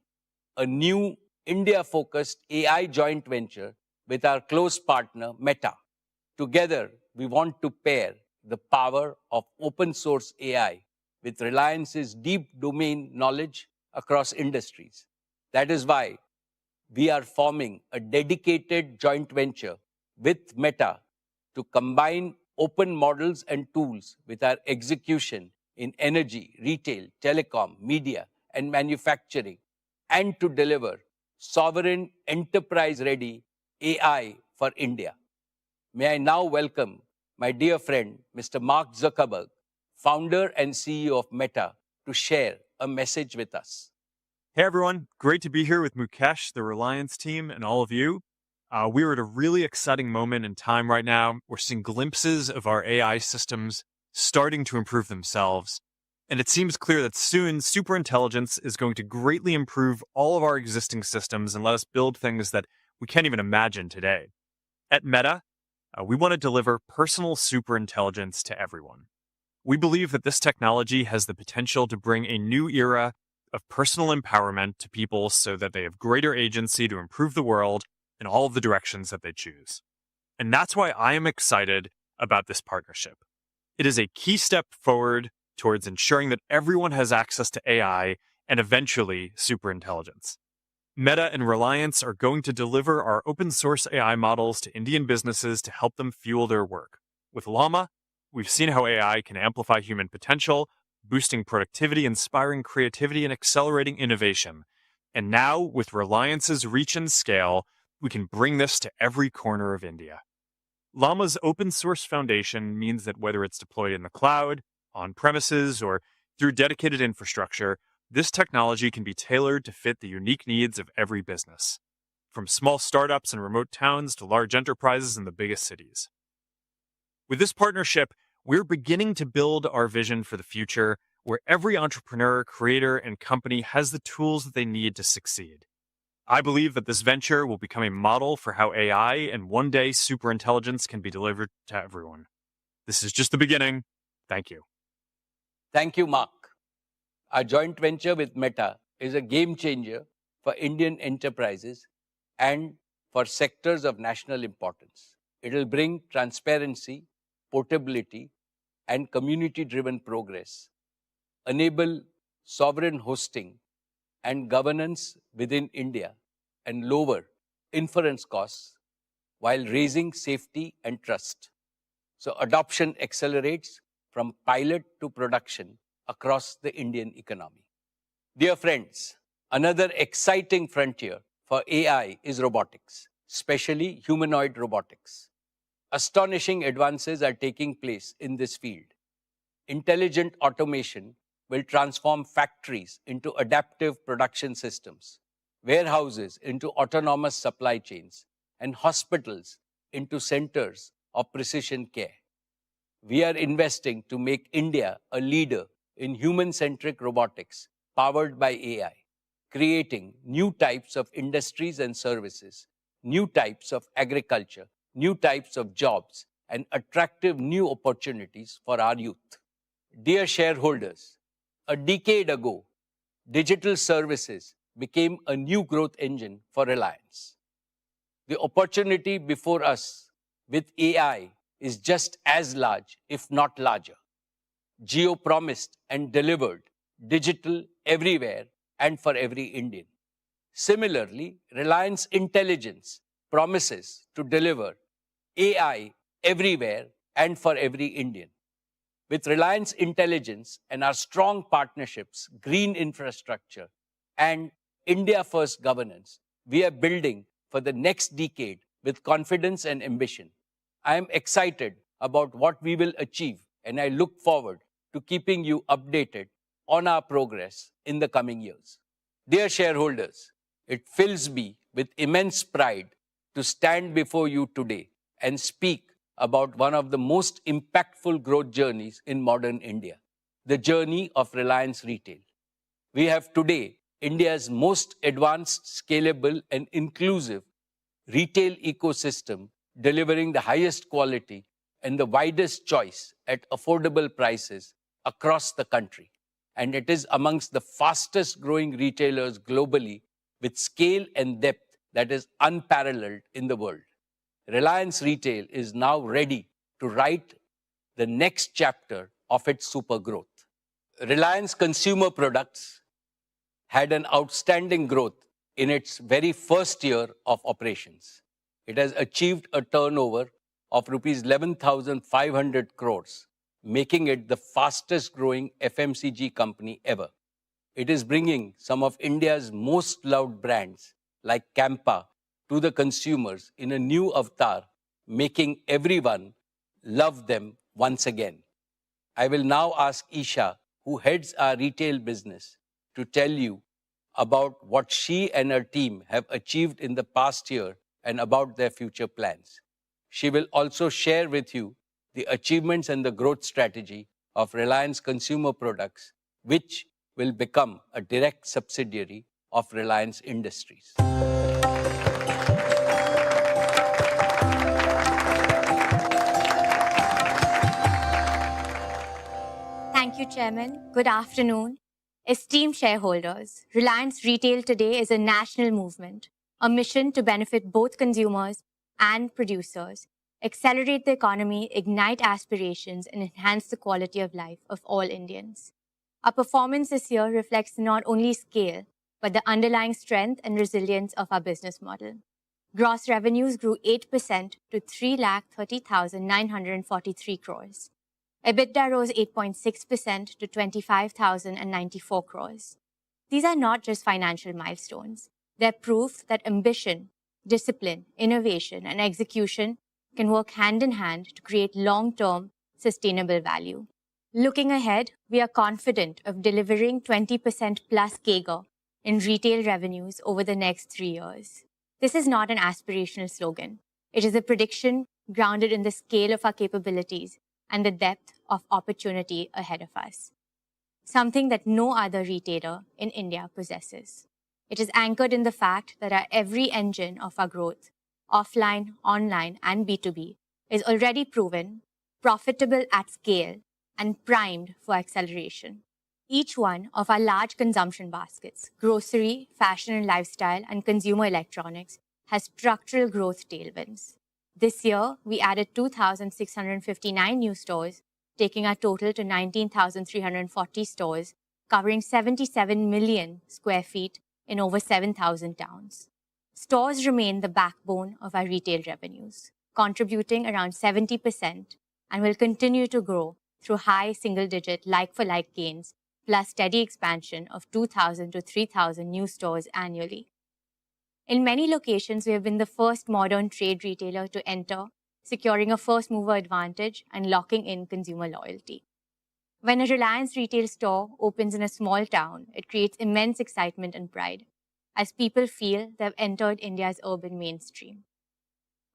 a new India-focused AI joint venture with our close partner, Meta. Together, we want to pair the power of open source AI with Reliance's deep domain knowledge across industries. That is why we are forming a dedicated joint venture with Meta to combine open models and tools with our execution in energy, retail, telecom, media, and manufacturing, and to deliver sovereign, enterprise-ready AI for India. May I now welcome my dear friend, Mr. Mark Zuckerberg, founder and CEO of Meta, to share a message with us. Hey everyone, great to be here with Mukesh, the Reliance team, and all of you. We're at a really exciting moment in time right now. We're seeing glimpses of our AI systems starting to improve themselves. And it seems clear that soon superintelligence is going to greatly improve all of our existing systems and let us build things that we can't even imagine today. At Meta, We want to deliver personal superintelligence to everyone. We believe that this technology has the potential to bring a new era of personal empowerment to people so that they have greater agency to improve the world in all of the directions that they choose. And that's why I am excited about this partnership. It is a key step forward towards ensuring that everyone has access to AI and eventually superintelligence. Meta and Reliance are going to deliver our open source AI models to Indian businesses to help them fuel their work. With Llama, we've seen how AI can amplify human potential, boosting productivity, inspiring creativity, and accelerating innovation. And now, with Reliance's reach and scale, we can bring this to every corner of India. Llama's open source foundation means that whether it's deployed in the cloud, on premises, or through dedicated infrastructure, this technology can be tailored to fit the unique needs of every business, from small startups in remote towns to large enterprises in the biggest cities. With this partnership, we're beginning to build our vision for the future where every entrepreneur, creator, and company has the tools that they need to succeed. I believe that this venture will become a model for how AI and one day superintelligence can be delivered to everyone. This is just the beginning. Thank you. Thank you, Mark. Our joint venture with Meta is a game changer for Indian enterprises and for sectors of national importance. It will bring transparency, portability, and community-driven progress, enable sovereign hosting and governance within India, and lower inference costs while raising safety and trust. So adoption accelerates from pilot to production across the Indian economy. Dear friends, another exciting frontier for AI is robotics, especially humanoid robotics. Astonishing advances are taking place in this field. Intelligent automation will transform factories into adaptive production systems, warehouses into autonomous supply chains, and hospitals into centers of precision care. We are investing to make India a leader in human-centric robotics powered by AI, creating new types of industries and services, new types of agriculture, new types of jobs, and attractive new opportunities for our youth. Dear shareholders, a decade ago, digital services became a new growth engine for Reliance. The opportunity before us with AI is just as large, if not larger. Jio promised and delivered digital everywhere and for every Indian. Similarly, Reliance Intelligence promises to deliver AI everywhere and for every Indian. With Reliance Intelligence and our strong partnerships, green infrastructure, and India First governance, we are building for the next decade with confidence and ambition. I am excited about what we will achieve, and I look forward to keeping you updated on our progress in the coming years. Dear shareholders, it fills me with immense pride to stand before you today and speak about one of the most impactful growth journeys in modern India, the journey of Reliance Retail. We have today India's most advanced, scalable, and inclusive retail ecosystem, delivering the highest quality and the widest choice at affordable prices across the country. And it is amongst the fastest growing retailers globally with scale and depth that is unparalleled in the world. Reliance Retail is now ready to write the next chapter of its super growth. Reliance Consumer Products had an outstanding growth in its very first year of operations. It has achieved a turnover of rupees 11,500 crores, making it the fastest growing FMCG company ever. It is bringing some of India's most loved brands like Campa to the consumers in a new avatar, making everyone love them once again. I will now ask Isha, who heads our retail business, to tell you about what she and her team have achieved in the past year and about their future plans. She will also share with you the achievements and the growth strategy of Reliance Consumer Products, which will become a direct subsidiary of Reliance Industries. Chairman. Good afternoon. Esteemed shareholders, Reliance Retail today is a national movement, a mission to benefit both consumers and producers, accelerate the economy, ignite aspirations, and enhance the quality of life of all Indians. Our performance this year reflects not only scale, but the underlying strength and resilience of our business model. Gross revenues grew 8% to 3,30,943 crores. EBITDA rose 8.6% to 25,094 crores. These are not just financial milestones. They're proof that ambition, discipline, innovation, and execution can work hand in hand to create long-term, sustainable value. Looking ahead, we are confident of delivering 20% plus CAGR in retail revenues over the next 3 years. This is not an aspirational slogan. It is a prediction grounded in the scale of our capabilities and the depth of opportunity ahead of us, something that no other retailer in India possesses. It is anchored in the fact that our every engine of our growth, offline, online, and B2B, is already proven, profitable at scale, and primed for acceleration. Each one of our large consumption baskets, grocery, fashion and lifestyle, and consumer electronics, has structural growth tailwinds. This year, we added 2,659 new stores, taking our total to 19,340 stores, covering 77 million square feet in over 7,000 towns. Stores remain the backbone of our retail revenues, contributing around 70% and will continue to grow through high single-digit like-for-like gains, plus steady expansion of 2,000 to 3,000 new stores annually. In many locations, we have been the first modern trade retailer to enter, securing a first-mover advantage and locking in consumer loyalty. When a Reliance retail store opens in a small town, it creates immense excitement and pride, as people feel they have entered India's urban mainstream.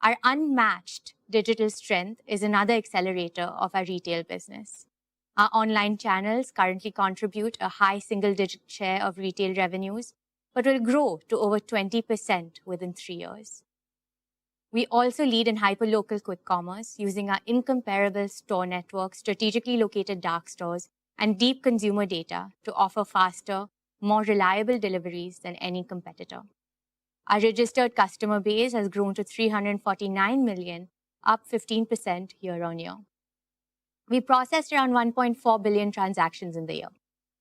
Our unmatched digital strength is another accelerator of our retail business. Our online channels currently contribute a high single-digit share of retail revenues, but will grow to over 20% within 3 years. We also lead in hyperlocal quick commerce using our incomparable store network, strategically located dark stores, and deep consumer data to offer faster, more reliable deliveries than any competitor. Our registered customer base has grown to 349 million, up 15% year-on-year. We processed around 1.4 billion transactions in the year,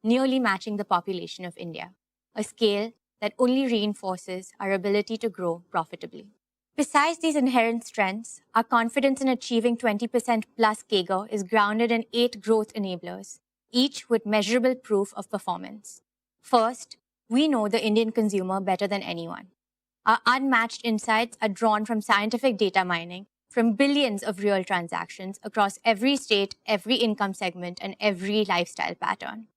nearly matching the population of India, a scale that only reinforces our ability to grow profitably. Besides these inherent strengths, our confidence in achieving 20% plus CAGR is grounded in 8 growth enablers, each with measurable proof of performance. First, we know the Indian consumer better than anyone. Our unmatched insights are drawn from scientific data mining, from billions of real transactions across every state, every income segment, and every lifestyle pattern.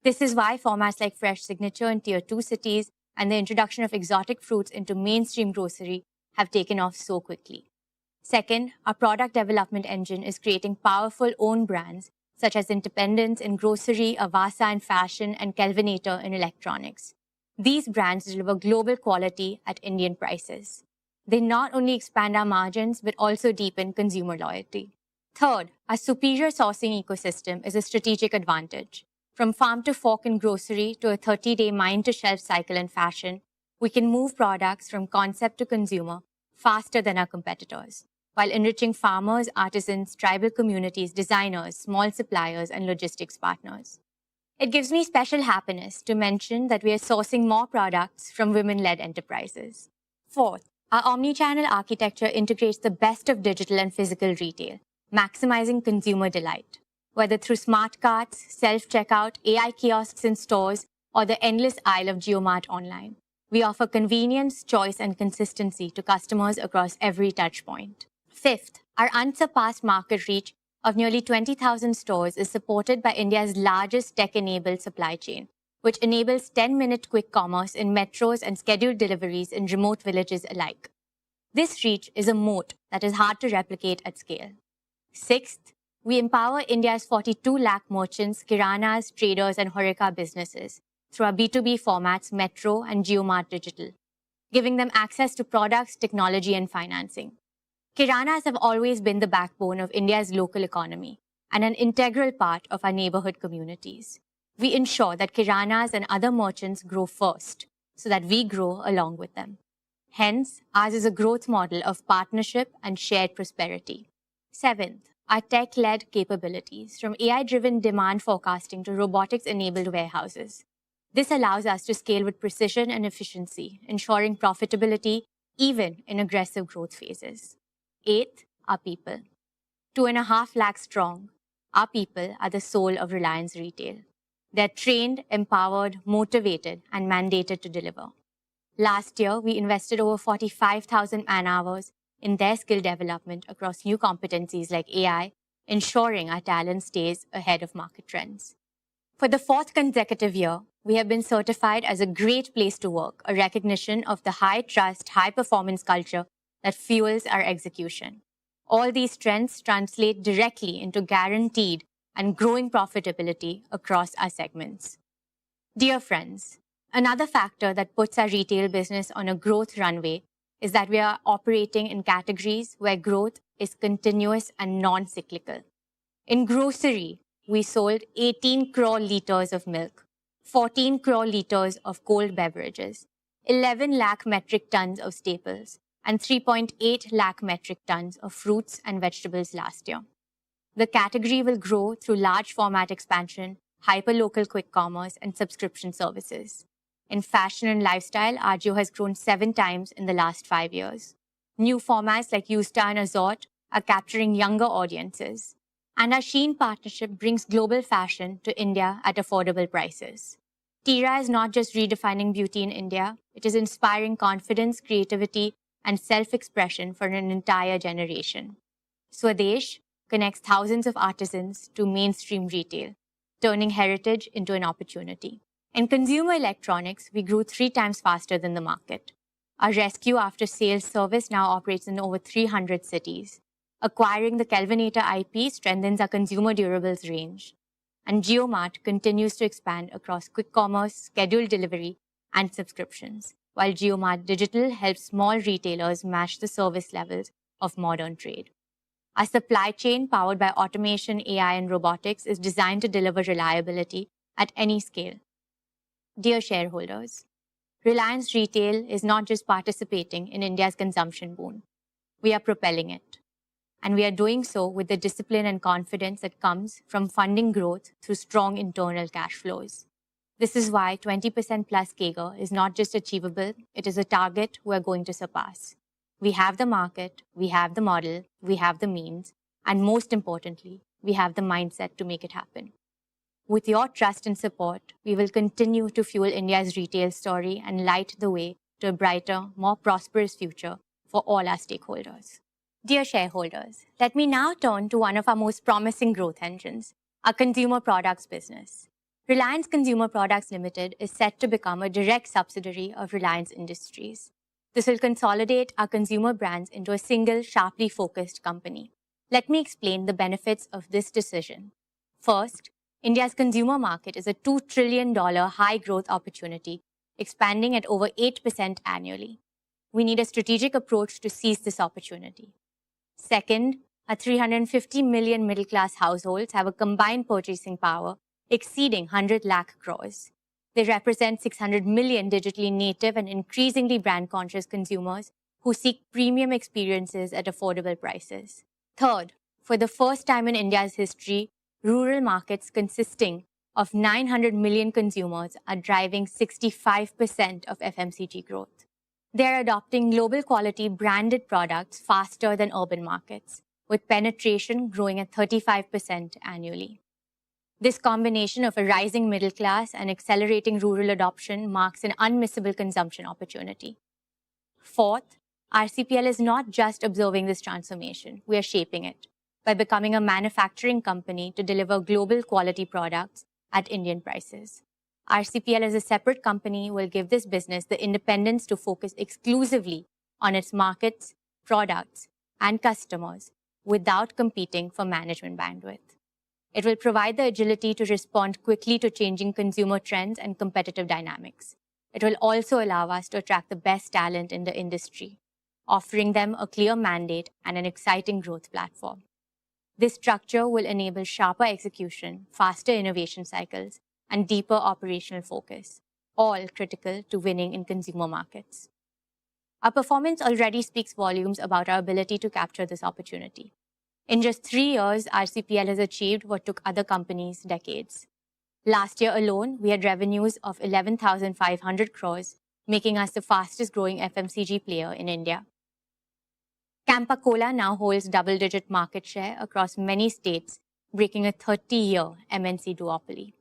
This is why formats like Fresh Signature in Tier 2 cities and the introduction of exotic fruits into mainstream grocery have taken off so quickly. Second, our product development engine is creating powerful own brands such as Independence in grocery, Avasa in fashion, and Kelvinator in electronics. These brands deliver global quality at Indian prices. They not only expand our margins, but also deepen consumer loyalty. Third, our superior sourcing ecosystem is a strategic advantage. From farm to fork in grocery to a 30-day mine-to-shelf cycle in fashion, we can move products from concept to consumer faster than our competitors, while enriching farmers, artisans, tribal communities, designers, small suppliers, and logistics partners. It gives me special happiness to mention that we are sourcing more products from women-led enterprises. Fourth, our omnichannel architecture integrates the best of digital and physical retail, maximizing consumer delight. Whether through smart carts, self-checkout, AI kiosks in stores, or the endless aisle of JioMart online, we offer convenience, choice, and consistency to customers across every touchpoint. Fifth, our unsurpassed market reach of nearly 20,000 stores is supported by India's largest tech-enabled supply chain, which enables 10-minute quick commerce in metros and scheduled deliveries in remote villages alike. This reach is a moat that is hard to replicate at scale. Sixth, we empower India's 42 lakh merchants, kiranas, traders, and horeca businesses through our B2B formats Metro and JioMart Digital, giving them access to products, technology, and financing. Kiranas have always been the backbone of India's local economy, and an integral part of our neighborhood communities. We ensure that kiranas and other merchants grow first, so that we grow along with them. Hence, ours is a growth model of partnership and shared prosperity. Seventh, our tech-led capabilities, from AI-driven demand forecasting to robotics-enabled warehouses. This allows us to scale with precision and efficiency, ensuring profitability even in aggressive growth phases. Eighth, our people. 2.5 lakh strong, our people are the soul of Reliance Retail. They're trained, empowered, motivated, and mandated to deliver. Last year, we invested over 45,000 man-hours in their skill development across new competencies like AI, ensuring our talent stays ahead of market trends. For the 4th consecutive year, we have been certified as a great place to work, a recognition of the high-trust, high-performance culture that fuels our execution. All these strengths translate directly into guaranteed and growing profitability across our segments. Dear friends, another factor that puts our retail business on a growth runway is that we are operating in categories where growth is continuous and non-cyclical. In grocery, we sold 18 crore liters of milk, 14 crore liters of cold beverages, 11 lakh metric tons of staples, and 3.8 lakh metric tons of fruits and vegetables last year. The category will grow through large format expansion, hyperlocal quick commerce, and subscription services. In fashion and lifestyle, Ajio has grown 7 times in the last 5 years. New formats like Yousta and Azort are capturing younger audiences. And our Shein partnership brings global fashion to India at affordable prices. Tira is not just redefining beauty in India, it is inspiring confidence, creativity, and self-expression for an entire generation. Swadesh connects thousands of artisans to mainstream retail, turning heritage into an opportunity. In consumer electronics, we grew 3 times faster than the market. Our rescue after-sales service now operates in over 300 cities. Acquiring the Kelvinator IP strengthens our consumer durables range. And JioMart continues to expand across quick commerce, scheduled delivery, and subscriptions, while JioMart Digital helps small retailers match the service levels of modern trade. Our supply chain, powered by automation, AI, and robotics, is designed to deliver reliability at any scale. Dear shareholders, Reliance Retail is not just participating in India's consumption boom. We are propelling it. And we are doing so with the discipline and confidence that comes from funding growth through strong internal cash flows. This is why 20% plus CAGR is not just achievable, it is a target we are going to surpass. We have the market, we have the model, we have the means, and most importantly, we have the mindset to make it happen. With your trust and support, we will continue to fuel India's retail story and light the way to a brighter, more prosperous future for all our stakeholders. Dear shareholders, let me now turn to one of our most promising growth engines, our consumer products business. Reliance Consumer Products Limited is set to become a direct subsidiary of Reliance Industries. This will consolidate our consumer brands into a single, sharply focused company. Let me explain the benefits of this decision. First, India's consumer market is a $2 trillion high-growth opportunity, expanding at over 8% annually. We need a strategic approach to seize this opportunity. Second, our 350 million middle-class households have a combined purchasing power exceeding 100 lakh crores. They represent 600 million digitally native and increasingly brand-conscious consumers who seek premium experiences at affordable prices. Third, for the first time in India's history, rural markets consisting of 900 million consumers are driving 65% of FMCG growth. They are adopting global quality branded products faster than urban markets, with penetration growing at 35% annually. This combination of a rising middle class and accelerating rural adoption marks an unmissable consumption opportunity. Fourth, RCPL is not just observing this transformation, we are shaping it by becoming a manufacturing company to deliver global quality products at Indian prices. RCPL as a separate company will give this business the independence to focus exclusively on its markets, products, and customers without competing for management bandwidth. It will provide the agility to respond quickly to changing consumer trends and competitive dynamics. It will also allow us to attract the best talent in the industry, offering them a clear mandate and an exciting growth platform. This structure will enable sharper execution, faster innovation cycles, and deeper operational focus, all critical to winning in consumer markets. Our performance already speaks volumes about our ability to capture this opportunity. In just 3 years, RCPL has achieved what took other companies decades. Last year alone, we had revenues of 11,500 crores, making us the fastest growing FMCG player in India. Campa Cola now holds double-digit market share across many states, breaking a 30-year MNC duopoly.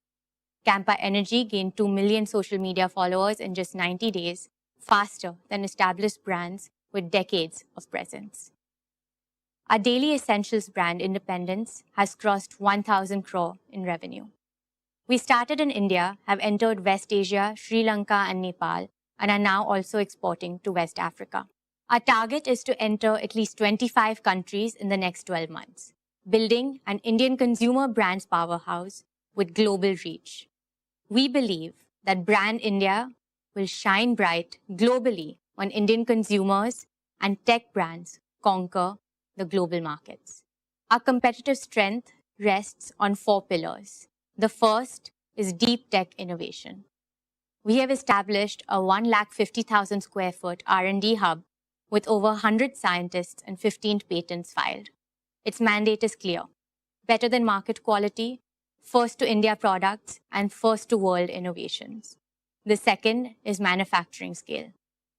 Campa Energy gained 2 million social media followers in just 90 days, faster than established brands with decades of presence. Our daily essentials brand, Independence, has crossed 1,000 crore in revenue. We started in India, have entered West Asia, Sri Lanka and Nepal, and are now also exporting to West Africa. Our target is to enter at least 25 countries in the next 12 months, building an Indian consumer brands powerhouse with global reach. We believe that Brand India will shine bright globally when Indian consumers and tech brands conquer the global markets. Our competitive strength rests on 4 pillars. The first is deep tech innovation. We have established a 150,000 square foot R&D hub with over 100 scientists and 15 patents filed. Its mandate is clear: better than market quality, first to India products, and first to world innovations. The second is manufacturing scale.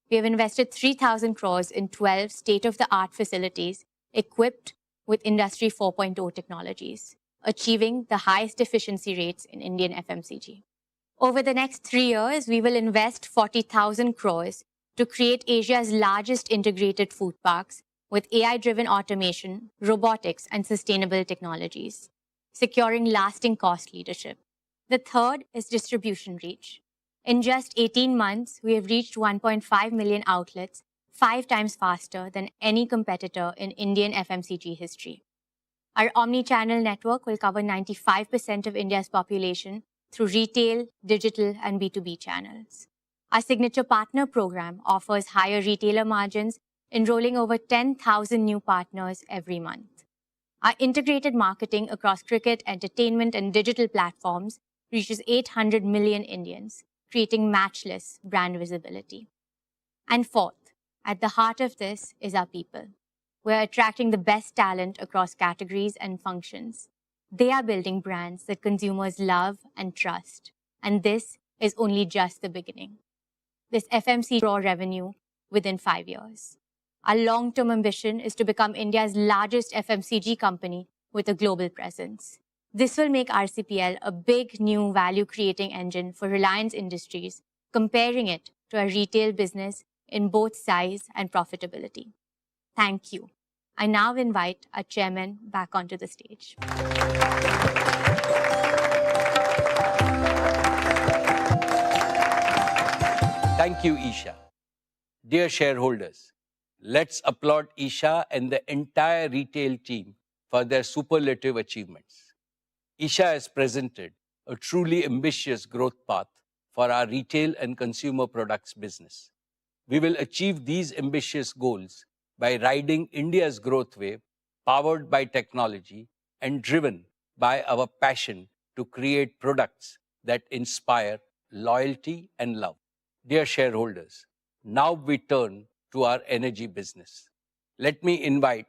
We have invested 3,000 crores in 12 state-of-the-art facilities equipped with Industry 4.0 technologies, achieving the highest efficiency rates in Indian FMCG. Over the next 3 years, we will invest 40,000 crores to create Asia's largest integrated food parks with AI-driven automation, robotics, and sustainable technologies, securing lasting cost leadership. The third is distribution reach. In just 18 months, we have reached 1.5 million outlets, 5 times faster than any competitor in Indian FMCG history. Our omni-channel network will cover 95% of India's population through retail, digital, and B2B channels. Our signature partner program offers higher retailer margins, enrolling over 10,000 new partners every month. Our integrated marketing across cricket, entertainment, and digital platforms reaches 800 million Indians, creating matchless brand visibility. And fourth, at the heart of this is our people. We're attracting the best talent across categories and functions. They are building brands that consumers love and trust. And this is only just the beginning. This FMCG raw revenue within 5 years. Our long-term ambition is to become India's largest FMCG company with a global presence. This will make RCPL a big new value-creating engine for Reliance Industries, comparing it to a retail business in both size and profitability. Thank you. I now invite our chairman back onto the stage. Thank you, Isha. Dear shareholders, let's applaud Isha and the entire retail team for their superlative achievements. Isha has presented a truly ambitious growth path for our retail and consumer products business. We will achieve these ambitious goals by riding India's growth wave, powered by technology and driven by our passion to create products that inspire loyalty and love. Dear shareholders, now we turn to our energy business. Let me invite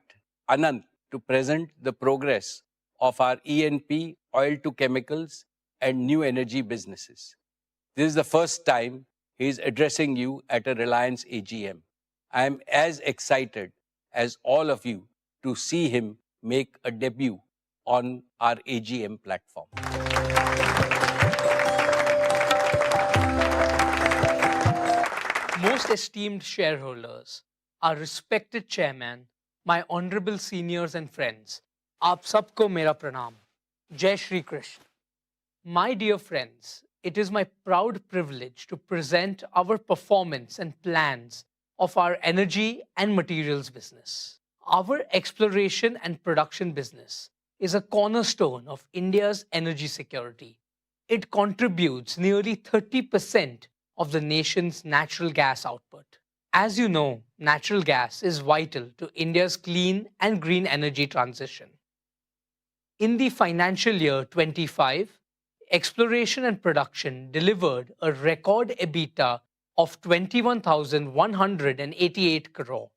Anant to present the progress of our E&P, oil to chemicals, and new energy businesses. This is the first time he is addressing you at a Reliance AGM. I am as excited as all of you to see him make a debut on our AGM platform. Most esteemed shareholders, our respected chairman, my honorable seniors and friends, aap sabko mera pranam. Jai Shri Krishna. My dear friends, it is my proud privilege to present our performance and plans of our energy and materials business. Our exploration and production business is a cornerstone of India's energy security. It contributes nearly 30% of the nation's natural gas output. As you know, natural gas is vital to India's clean and green energy transition. In the financial year 25, exploration and production delivered a record EBITDA of 21,188 crore.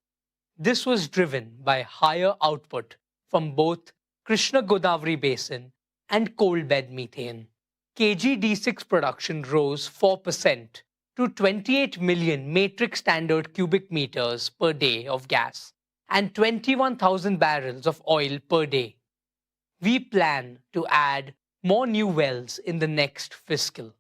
This was driven by higher output from both Krishna Godavari Basin and coal bed methane. KG-D6 production rose 4% to 28 million metric standard cubic meters per day of gas and 21,000 barrels of oil per day. We plan to add more new wells in the next fiscal.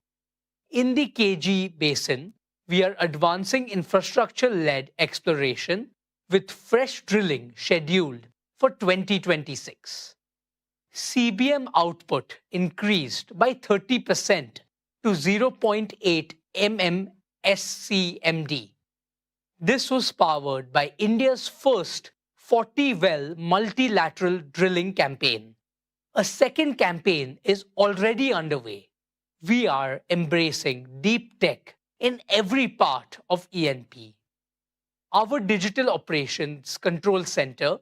In the KG Basin, we are advancing infrastructure-led exploration with fresh drilling scheduled for 2026. CBM output increased by 30% to 0.8 MMSCMD. This was powered by India's first 40-well multilateral drilling campaign. A second campaign is already underway. We are embracing deep tech in every part of E&P. Our Digital Operations Control Center,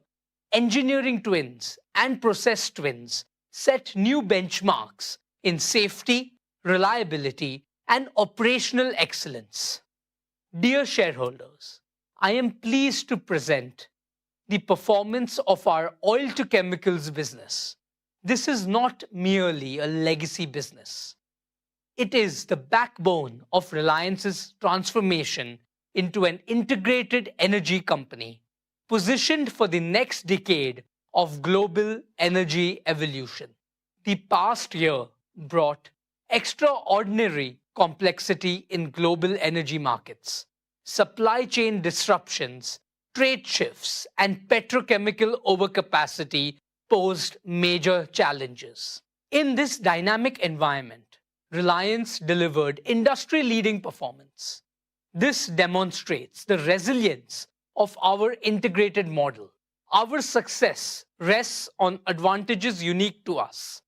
engineering twins, and process twins set new benchmarks in safety, reliability, and operational excellence. Dear shareholders, I am pleased to present the performance of our oil to chemicals business. This is not merely a legacy business. It is the backbone of Reliance's transformation into an integrated energy company, positioned for the next decade of global energy evolution. The past year brought extraordinary complexity in global energy markets. Supply chain disruptions, trade shifts, and petrochemical overcapacity posed major challenges. In this dynamic environment, Reliance delivered industry-leading performance. This demonstrates the resilience of our integrated model. Our success rests on advantages unique to us: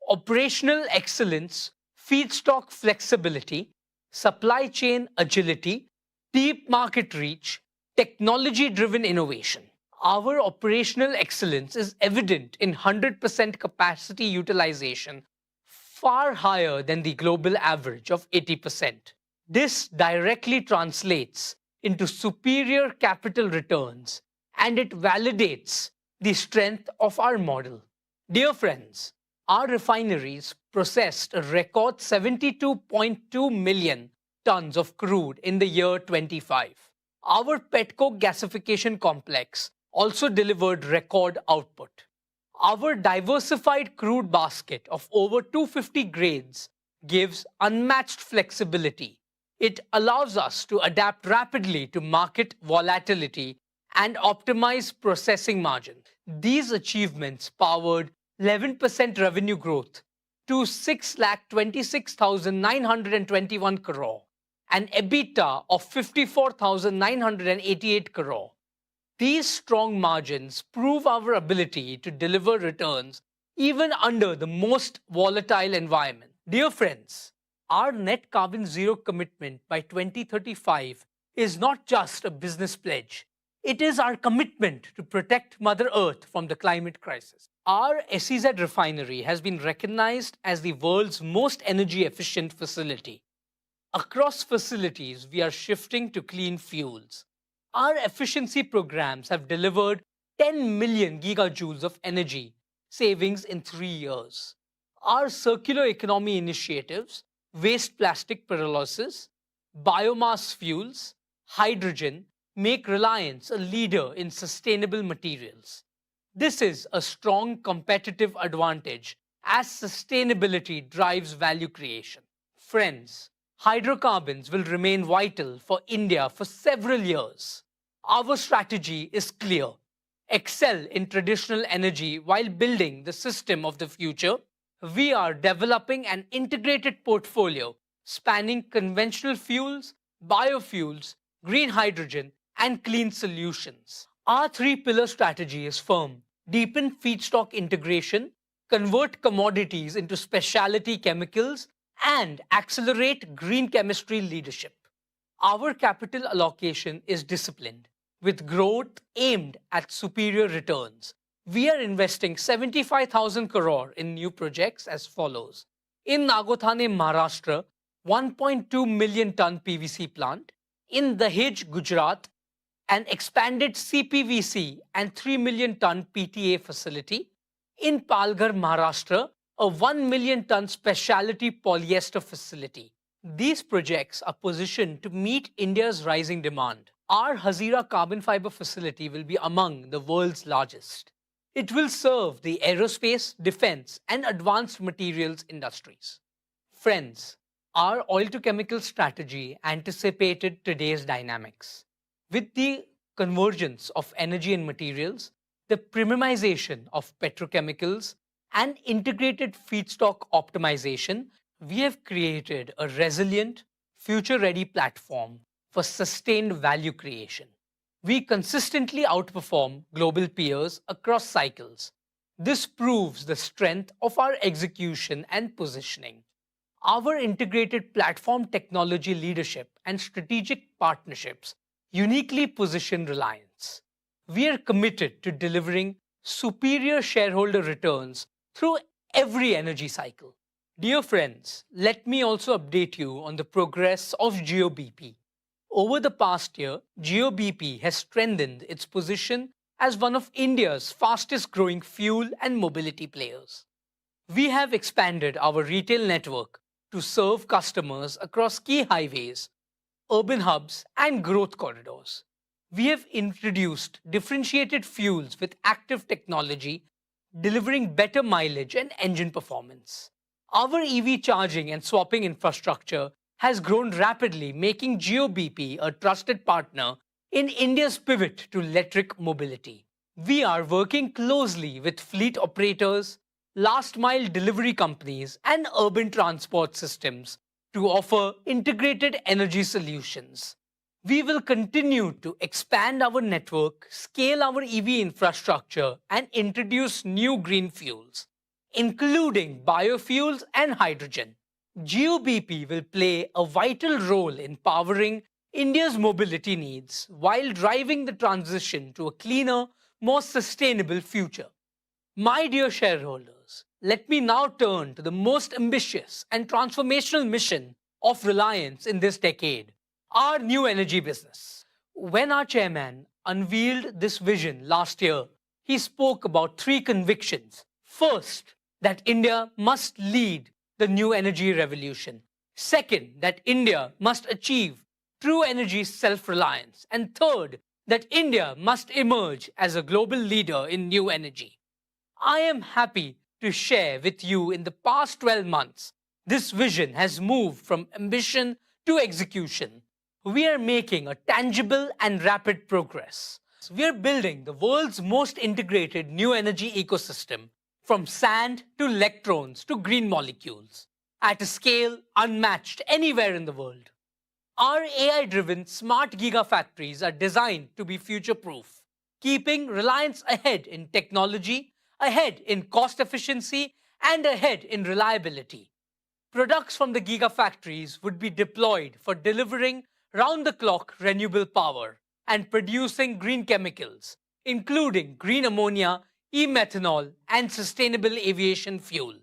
operational excellence, feedstock flexibility, supply chain agility, deep market reach, technology-driven innovation. Our operational excellence is evident in 100% capacity utilization, far higher than the global average of 80%. This directly translates into superior capital returns, and it validates the strength of our model. Dear friends, our refineries processed a record 72.2 million tons of crude in the year 25. Our petcoke gasification complex also delivered record output. Our diversified crude basket of over 250 grades gives unmatched flexibility. It allows us to adapt rapidly to market volatility and optimize processing margin. These achievements powered 11% revenue growth to 6,26,921 crore, and EBITDA of 54,988 crore. These strong margins prove our ability to deliver returns even under the most volatile environment. Dear friends, our net carbon zero commitment by 2035 is not just a business pledge. It is our commitment to protect Mother Earth from the climate crisis. Our SEZ refinery has been recognized as the world's most energy efficient facility. Across facilities, we are shifting to clean fuels. Our efficiency programs have delivered 10 million gigajoules of energy savings in 3 years. Our circular economy initiatives, waste plastic pyrolysis, biomass fuels, hydrogen, make Reliance a leader in sustainable materials. This is a strong competitive advantage as sustainability drives value creation. Friends, hydrocarbons will remain vital for India for several years. Our strategy is clear: excel in traditional energy while building the system of the future. We are developing an integrated portfolio spanning conventional fuels, biofuels, green hydrogen, and clean solutions. Our three-pillar strategy is firm: deepen feedstock integration, convert commodities into specialty chemicals, and accelerate green chemistry leadership. Our capital allocation is disciplined, with growth aimed at superior returns. We are investing 75,000 crore in new projects as follows. In Nagothane, Maharashtra, 1.2 million ton PVC plant. In Dahej, Gujarat, an expanded CPVC and 3 million ton PTA facility. In Palghar, Maharashtra, a 1 million ton specialty polyester facility. These projects are positioned to meet India's rising demand. Our Hazira carbon fiber facility will be among the world's largest. It will serve the aerospace, defense, and advanced materials industries. Friends, our oil-to-chemical strategy anticipated today's dynamics. With the convergence of energy and materials, the premiumization of petrochemicals, and integrated feedstock optimization, we have created a resilient, future-ready platform for sustained value creation. We consistently outperform global peers across cycles. This proves the strength of our execution and positioning. Our integrated platform technology leadership and strategic partnerships uniquely position Reliance. We are committed to delivering superior shareholder returns through every energy cycle. Dear friends, let me also update you on the progress of GeoBP. Over the past year, GeoBP has strengthened its position as one of India's fastest growing fuel and mobility players. We have expanded our retail network to serve customers across key highways, urban hubs, and growth corridors. We have introduced differentiated fuels with active technology, delivering better mileage and engine performance. Our EV charging and swapping infrastructure has grown rapidly, making GeoBP a trusted partner in India's pivot to electric mobility. We are working closely with fleet operators, last-mile delivery companies, and urban transport systems to offer integrated energy solutions. We will continue to expand our network, scale our EV infrastructure, and introduce new green fuels, including biofuels and hydrogen. GeoBP will play a vital role in powering India's mobility needs while driving the transition to a cleaner, more sustainable future. My dear shareholders, let me now turn to the most ambitious and transformational mission of Reliance in this decade, our new energy business. When our chairman unveiled this vision last year, he spoke about three convictions. First, that India must lead the new energy revolution. Second, that India must achieve true energy self-reliance. And third, that India must emerge as a global leader in new energy. I am happy to share with you in the past 12 months, this vision has moved from ambition to execution. We are making a tangible and rapid progress. We are building the world's most integrated new energy ecosystem, from sand to electrons to green molecules, at a scale unmatched anywhere in the world. Our AI-driven smart gigafactories are designed to be future-proof, keeping Reliance ahead in technology, ahead in cost efficiency, and ahead in reliability. Products from the gigafactories would be deployed for delivering round-the-clock renewable power and producing green chemicals, including green ammonia, e-methanol, and sustainable aviation fuel.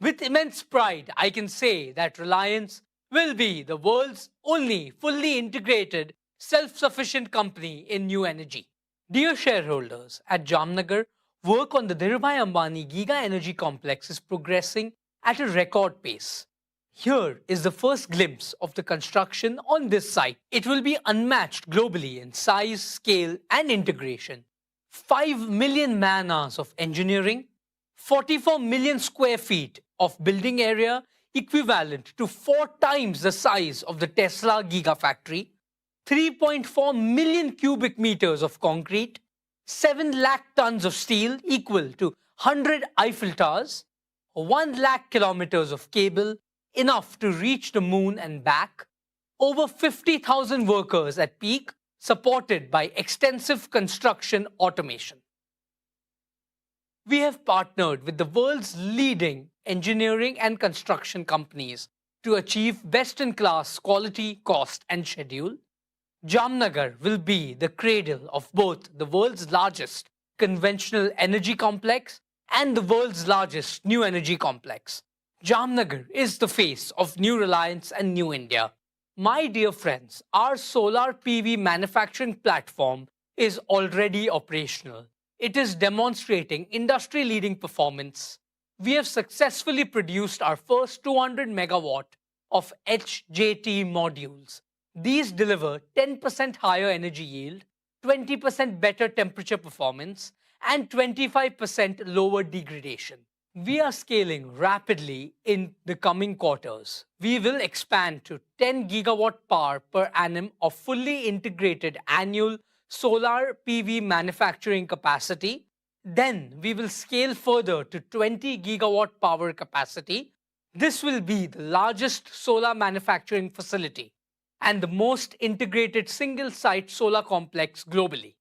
With immense pride, I can say that Reliance will be the world's only fully integrated, self-sufficient company in new energy. Dear shareholders, at Jamnagar, work on the Dhirubhai Ambani Giga Energy Complex is progressing at a record pace. Here is the first glimpse of the construction on this site. It will be unmatched globally in size, scale, and integration. 5 million man-hours of engineering, 44 million square feet of building area equivalent to 4 times the size of the Tesla Gigafactory, 3.4 million cubic meters of concrete, 7 lakh tons of steel equal to 100 Eiffel Towers, 1 lakh kilometers of cable, enough to reach the moon and back, over 50,000 workers at peak, supported by extensive construction automation. We have partnered with the world's leading engineering and construction companies to achieve best-in-class quality, cost, and schedule. Jamnagar will be the cradle of both the world's largest conventional energy complex and the world's largest new energy complex. Jamnagar is the face of New Reliance and New India. My dear friends, our solar PV manufacturing platform is already operational. It is demonstrating industry-leading performance. We have successfully produced our first 200 megawatt of HJT modules. These deliver 10% higher energy yield, 20% better temperature performance, and 25% lower degradation. We are scaling rapidly in the coming quarters. We will expand to 10 gigawatt power per annum of fully integrated annual solar PV manufacturing capacity. Then we will scale further to 20 gigawatt power capacity. This will be the largest solar manufacturing facility and the most integrated single-site solar complex globally.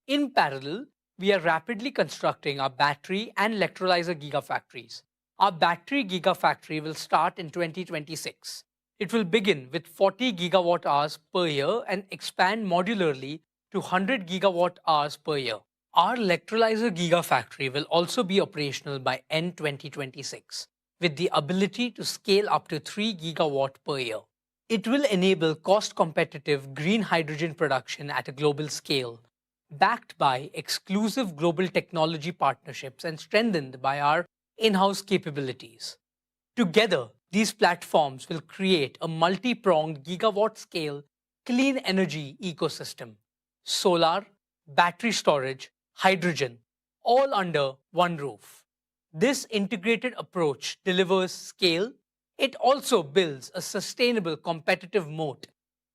In parallel, we are rapidly constructing our battery and electrolyzer gigafactories. Our battery gigafactory will start in 2026. It will begin with 40 gigawatt hours per year and expand modularly to 100 gigawatt hours per year. Our electrolyzer gigafactory will also be operational by end 2026, with the ability to scale up to 3 gigawatt per year. It will enable cost-competitive green hydrogen production at a global scale, backed by exclusive global technology partnerships and strengthened by our in-house capabilities. Together, these platforms will create a multi-pronged gigawatt-scale clean energy ecosystem: solar, battery storage, hydrogen, all under one roof. This integrated approach delivers scale. It also builds a sustainable competitive moat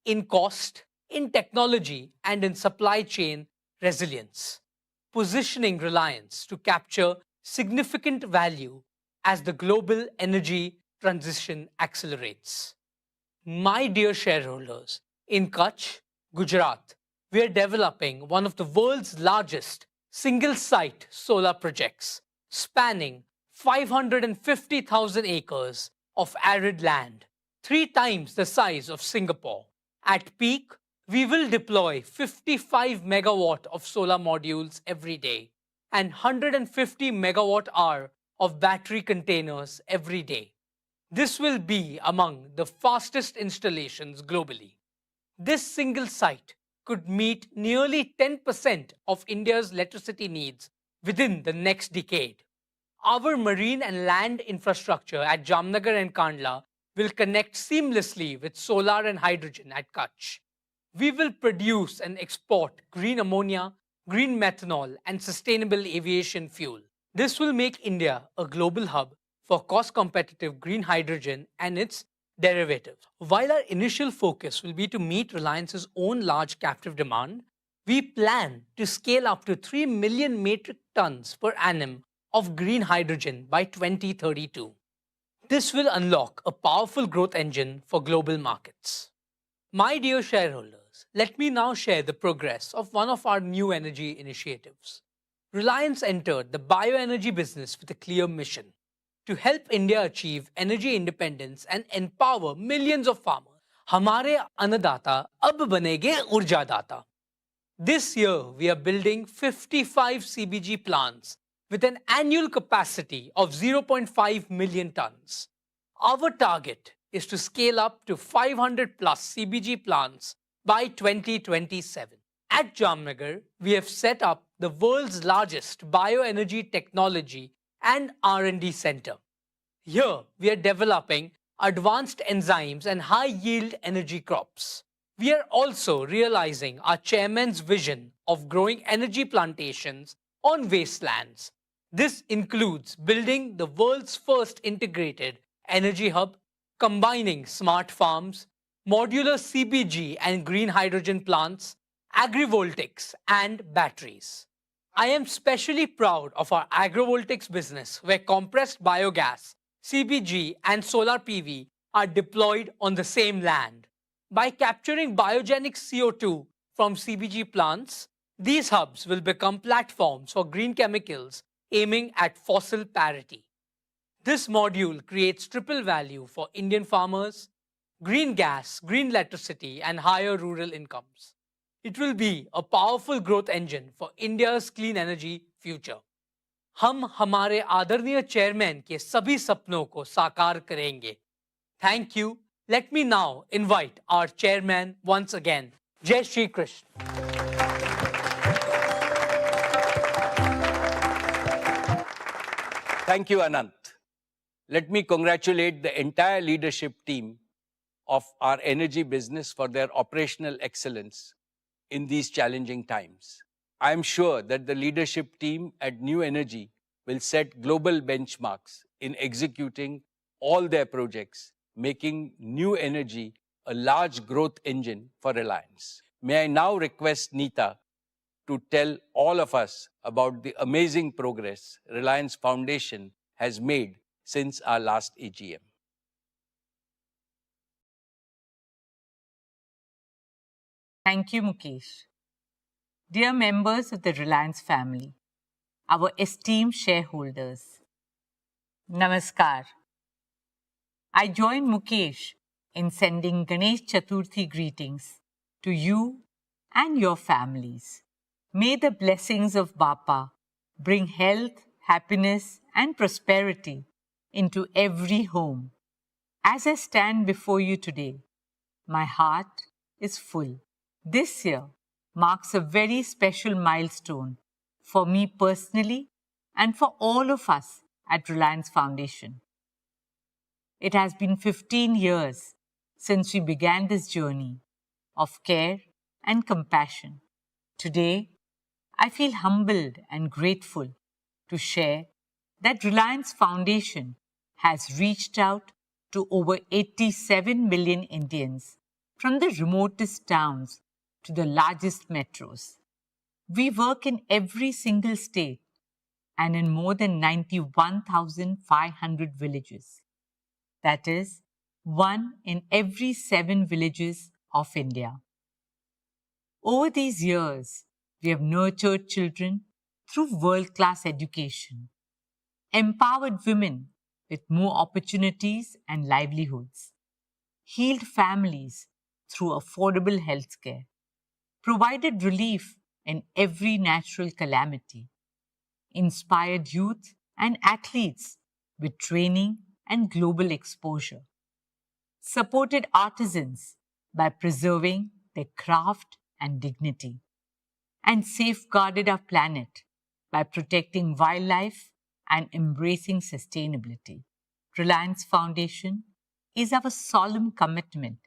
in cost, in technology, and in supply chain resilience, positioning Reliance to capture significant value as the global energy transition accelerates. My dear shareholders, in Kutch, Gujarat, we are developing one of the world's largest single-site solar projects, spanning 550,000 acres of arid land, 3 times the size of Singapore. At peak, we will deploy 55 megawatt of solar modules every day and 150 megawatt hour of battery containers every day. This will be among the fastest installations globally. This single site could meet nearly 10% of India's electricity needs within the next decade. Our marine and land infrastructure at Jamnagar and Kandla will connect seamlessly with solar and hydrogen at Kutch. We will produce and export green ammonia, green methanol, and sustainable aviation fuel. This will make India a global hub for cost-competitive green hydrogen and its derivatives. While our initial focus will be to meet Reliance's own large captive demand, we plan to scale up to 3 million metric tons per annum of green hydrogen by 2032. This will unlock a powerful growth engine for global markets. My dear shareholders, let me now share the progress of one of our new energy initiatives. Reliance entered the bioenergy business with a clear mission: to help India achieve energy independence and empower millions of farmers. Hamare annadata ab banege urjadata. This year, we are building 55 CBG plants with an annual capacity of 0.5 million tons. Our target is to scale up to 500 plus CBG plants by 2027. At Jamnagar, we have set up the world's largest bioenergy technology and R&D center. Here, we are developing advanced enzymes and high-yield energy crops. We are also realizing our chairman's vision of growing energy plantations on wastelands. This includes building the world's first integrated energy hub, combining smart farms, modular CBG and green hydrogen plants, agrivoltaics, and batteries. I am especially proud of our agrovoltaics business, where compressed biogas, CBG, and solar PV are deployed on the same land. By capturing biogenic CO2 from CBG plants, these hubs will become platforms for green chemicals aiming at fossil parity. This module creates triple value for Indian farmers: green gas, green electricity, and higher rural incomes. It will be a powerful growth engine for India's clean energy future. हम हमारे आदरणीय chairman के सभी सपनों को साकार करेंगे. Thank you. Let me now invite our chairman once again. Jai Shri Krishna. Thank you, Anant. Let me congratulate the entire leadership team of our energy business for their operational excellence in these challenging times. I am sure that the leadership team at New Energy will set global benchmarks in executing all their projects, making New Energy a large growth engine for Reliance. May I now request Neeta to tell all of us about the amazing progress Reliance Foundation has made since our last AGM. Thank you, Mukesh. Dear members of the Reliance family, our esteemed shareholders, Namaskar. I join Mukesh in sending Ganesh Chaturthi greetings to you and your families. May the blessings of Bapa bring health, happiness, and prosperity into every home. As I stand before you today, my heart is full. This year marks a very special milestone for me personally and for all of us at Reliance Foundation. It has been 15 years since we began this journey of care and compassion. Today, I feel humbled and grateful to share that Reliance Foundation has reached out to over 87 million Indians from the remotest towns to the largest metros. We work in every single state and in more than 91,500 villages. That is, 1 in every 7 villages of India. Over these years, we have nurtured children through world-class education, empowered women with more opportunities and livelihoods, healed families through affordable healthcare, provided relief in every natural calamity, inspired youth and athletes with training and global exposure, supported artisans by preserving their craft and dignity, and safeguarded our planet by protecting wildlife and embracing sustainability. Reliance Foundation is our solemn commitment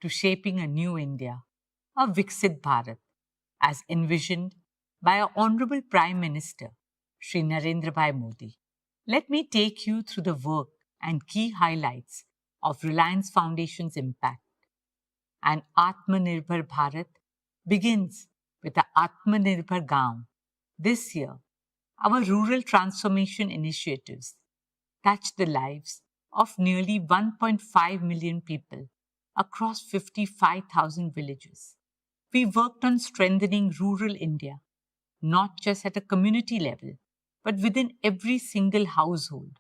to shaping a new India, a Viksit Bharat, as envisioned by our Honorable Prime Minister, Shri Narendra Bhai Modi. Let me take you through the work and key highlights of Reliance Foundation's impact. An Atmanirbhar Bharat begins with the Atmanirbhar Gaon. This year, our rural transformation initiatives touch the lives of nearly 1.5 million people across 55,000 villages. We worked on strengthening rural India, not just at a community level, but within every single household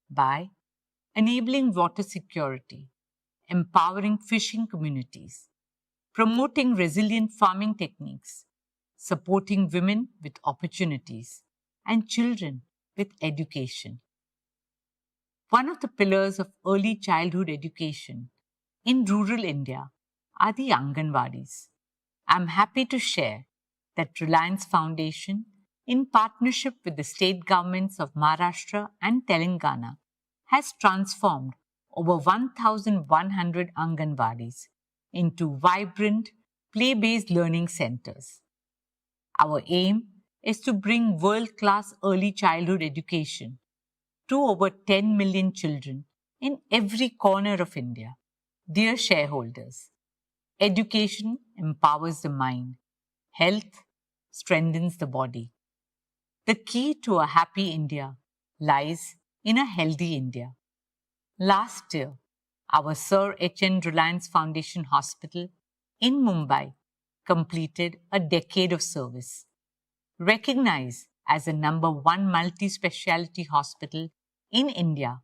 by enabling water security, empowering fishing communities, promoting resilient farming techniques, supporting women with opportunities, and children with education. One of the pillars of early childhood education in rural India are the Anganwadis. I'm happy to share that Reliance Foundation, in partnership with the state governments of Maharashtra and Telangana, has transformed over 1,100 Anganwadis into vibrant, play-based learning centers. Our aim is to bring world-class early childhood education to over 10 million children in every corner of India. Dear shareholders, education empowers the mind, health strengthens the body. The key to a happy India lies in a healthy India. Last year, our Sir H.N. Reliance Foundation Hospital in Mumbai completed a decade of service. Recognized as the #1 multi-speciality hospital in India,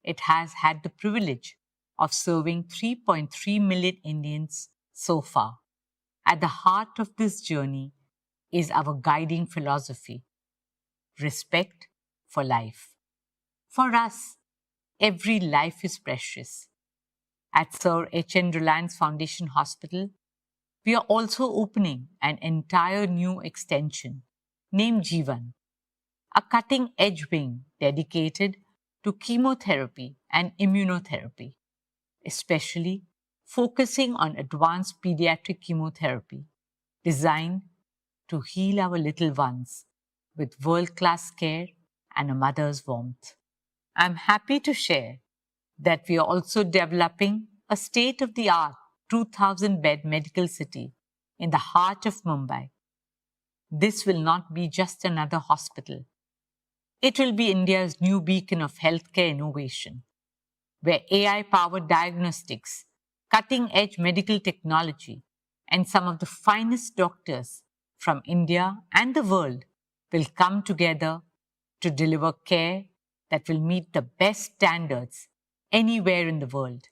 it has had the privilege of serving 3.3 million Indians so far. At the heart of this journey is our guiding philosophy: respect for life. For us, every life is precious. At Sir H.N. Reliance Foundation Hospital, we are also opening an entire new extension named Jeevan, a cutting-edge wing dedicated to chemotherapy and immunotherapy, especially focusing on advanced pediatric chemotherapy designed to heal our little ones with world-class care and a mother's warmth. I'm happy to share that we are also developing a state-of-the-art 2,000-bed medical city in the heart of Mumbai. This will not be just another hospital. It will be India's new beacon of healthcare innovation, where AI-powered diagnostics, cutting-edge medical technology, and some of the finest doctors from India and the world will come together to deliver care that will meet the best standards anywhere in the world.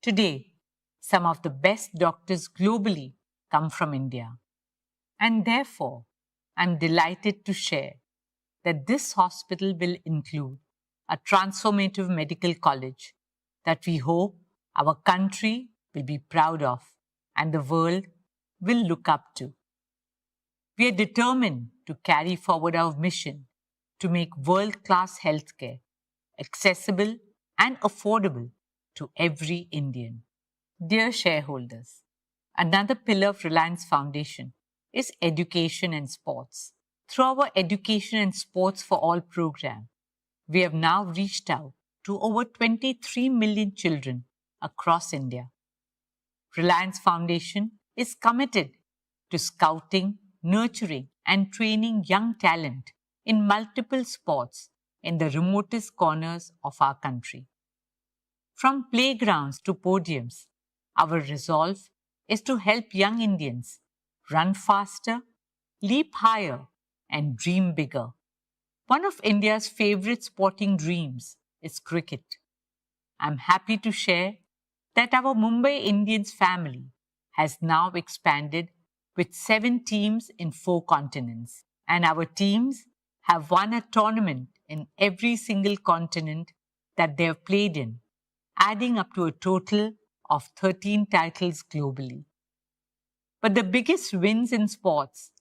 Today, some of the best doctors globally come from India. And therefore, I'm delighted to share that this hospital will include a transformative medical college that we hope our country will be proud of and the world will look up to. We are determined to carry forward our mission to make world-class healthcare accessible and affordable to every Indian. Dear shareholders, another pillar of Reliance Foundation is education and sports. Through our Education and Sports for All program, we have now reached out to over 23 million children across India. Reliance Foundation is committed to scouting, nurturing, and training young talent in multiple sports in the remotest corners of our country. From playgrounds to podiums, our resolve is to help young Indians run faster, leap higher, and dream bigger. One of India's favorite sporting dreams is cricket. I'm happy to share that our Mumbai Indians family has now expanded with 7 teams in 4 continents, and our teams have won a tournament in every single continent that they have played in, adding up to a total of 13 titles globally. But the biggest wins in sports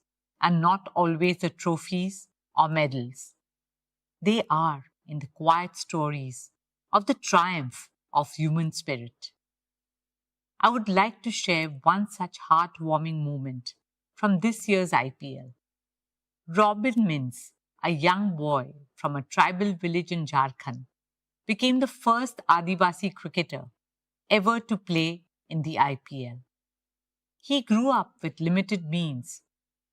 are not always the trophies or medals. They are in the quiet stories of the triumph of human spirit. I would like to share one such heartwarming moment from this year's IPL. Robin Mins, a young boy from a tribal village in Jharkhand, became the first Adivasi cricketer ever to play in the IPL. He grew up with limited means,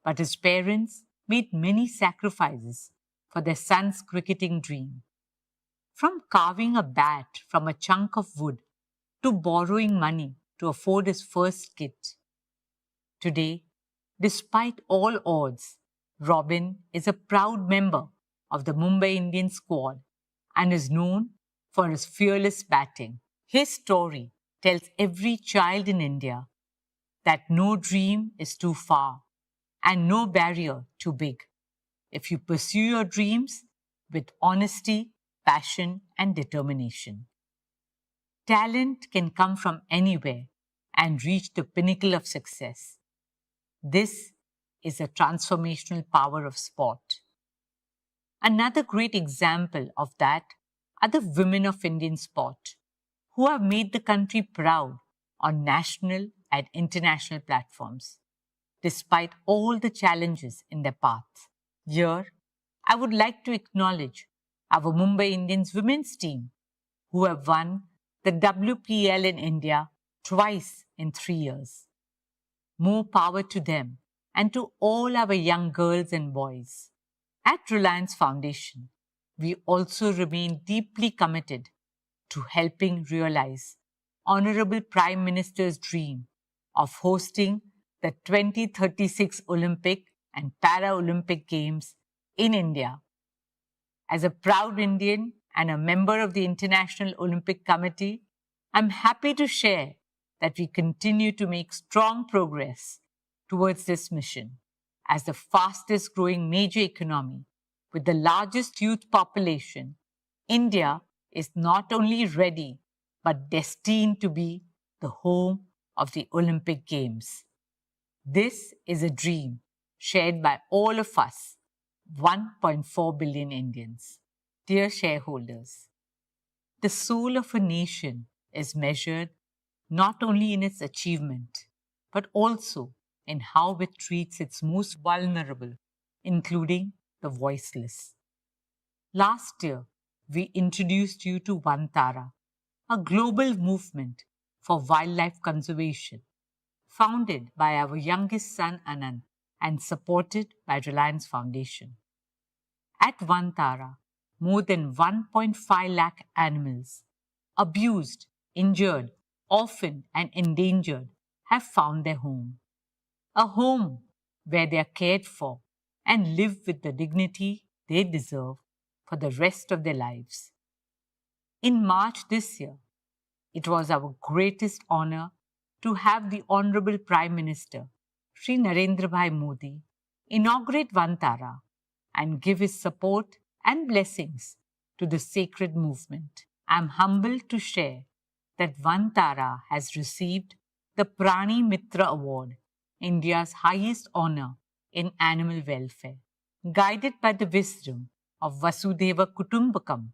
but his parents made many sacrifices for their son's cricketing dream. From carving a bat from a chunk of wood to borrowing money to afford his first kit. Today, despite all odds, Robin is a proud member of the Mumbai Indians squad and is known for his fearless batting. His story tells every child in India that no dream is too far and no barrier too big if you pursue your dreams with honesty, passion, and determination. Talent can come from anywhere and reach the pinnacle of success. This is the transformational power of sport. Another great example of that are the women of Indian sport, who have made the country proud on national and international platforms, despite all the challenges in their path. Here, I would like to acknowledge our Mumbai Indians women's team, who have won the WPL in India twice in 3 years. More power to them and to all our young girls and boys. At Reliance Foundation, we also remain deeply committed to helping realize Honorable Prime Minister's dream of hosting the 2036 Olympic and Paralympic Games in India. As a proud Indian and a member of the International Olympic Committee, I'm happy to share that we continue to make strong progress towards this mission. As the fastest growing major economy with the largest youth population, India is not only ready but destined to be the home of the Olympic Games. This is a dream shared by all of us, 1.4 billion Indians. Dear shareholders, the soul of a nation is measured not only in its achievement, but also in how it treats its most vulnerable, including the voiceless. Last year, we introduced you to Vantara, a global movement for wildlife conservation, founded by our youngest son Anand and supported by Reliance Foundation. At Vantara, more than 1.5 lakh animals, abused, injured, orphaned, and endangered, have found their home. A home where they are cared for and live with the dignity they deserve for the rest of their lives. In March this year, it was our greatest honor to have the Honorable Prime Minister, Sri Narendra Bhai Modi, inaugurate Vantara and give his support and blessings to the sacred movement. I am humbled to share that Vantara has received the Prani Mitra Award, India's highest honor in animal welfare. Guided by the wisdom of Vasudhaiva Kutumbakam,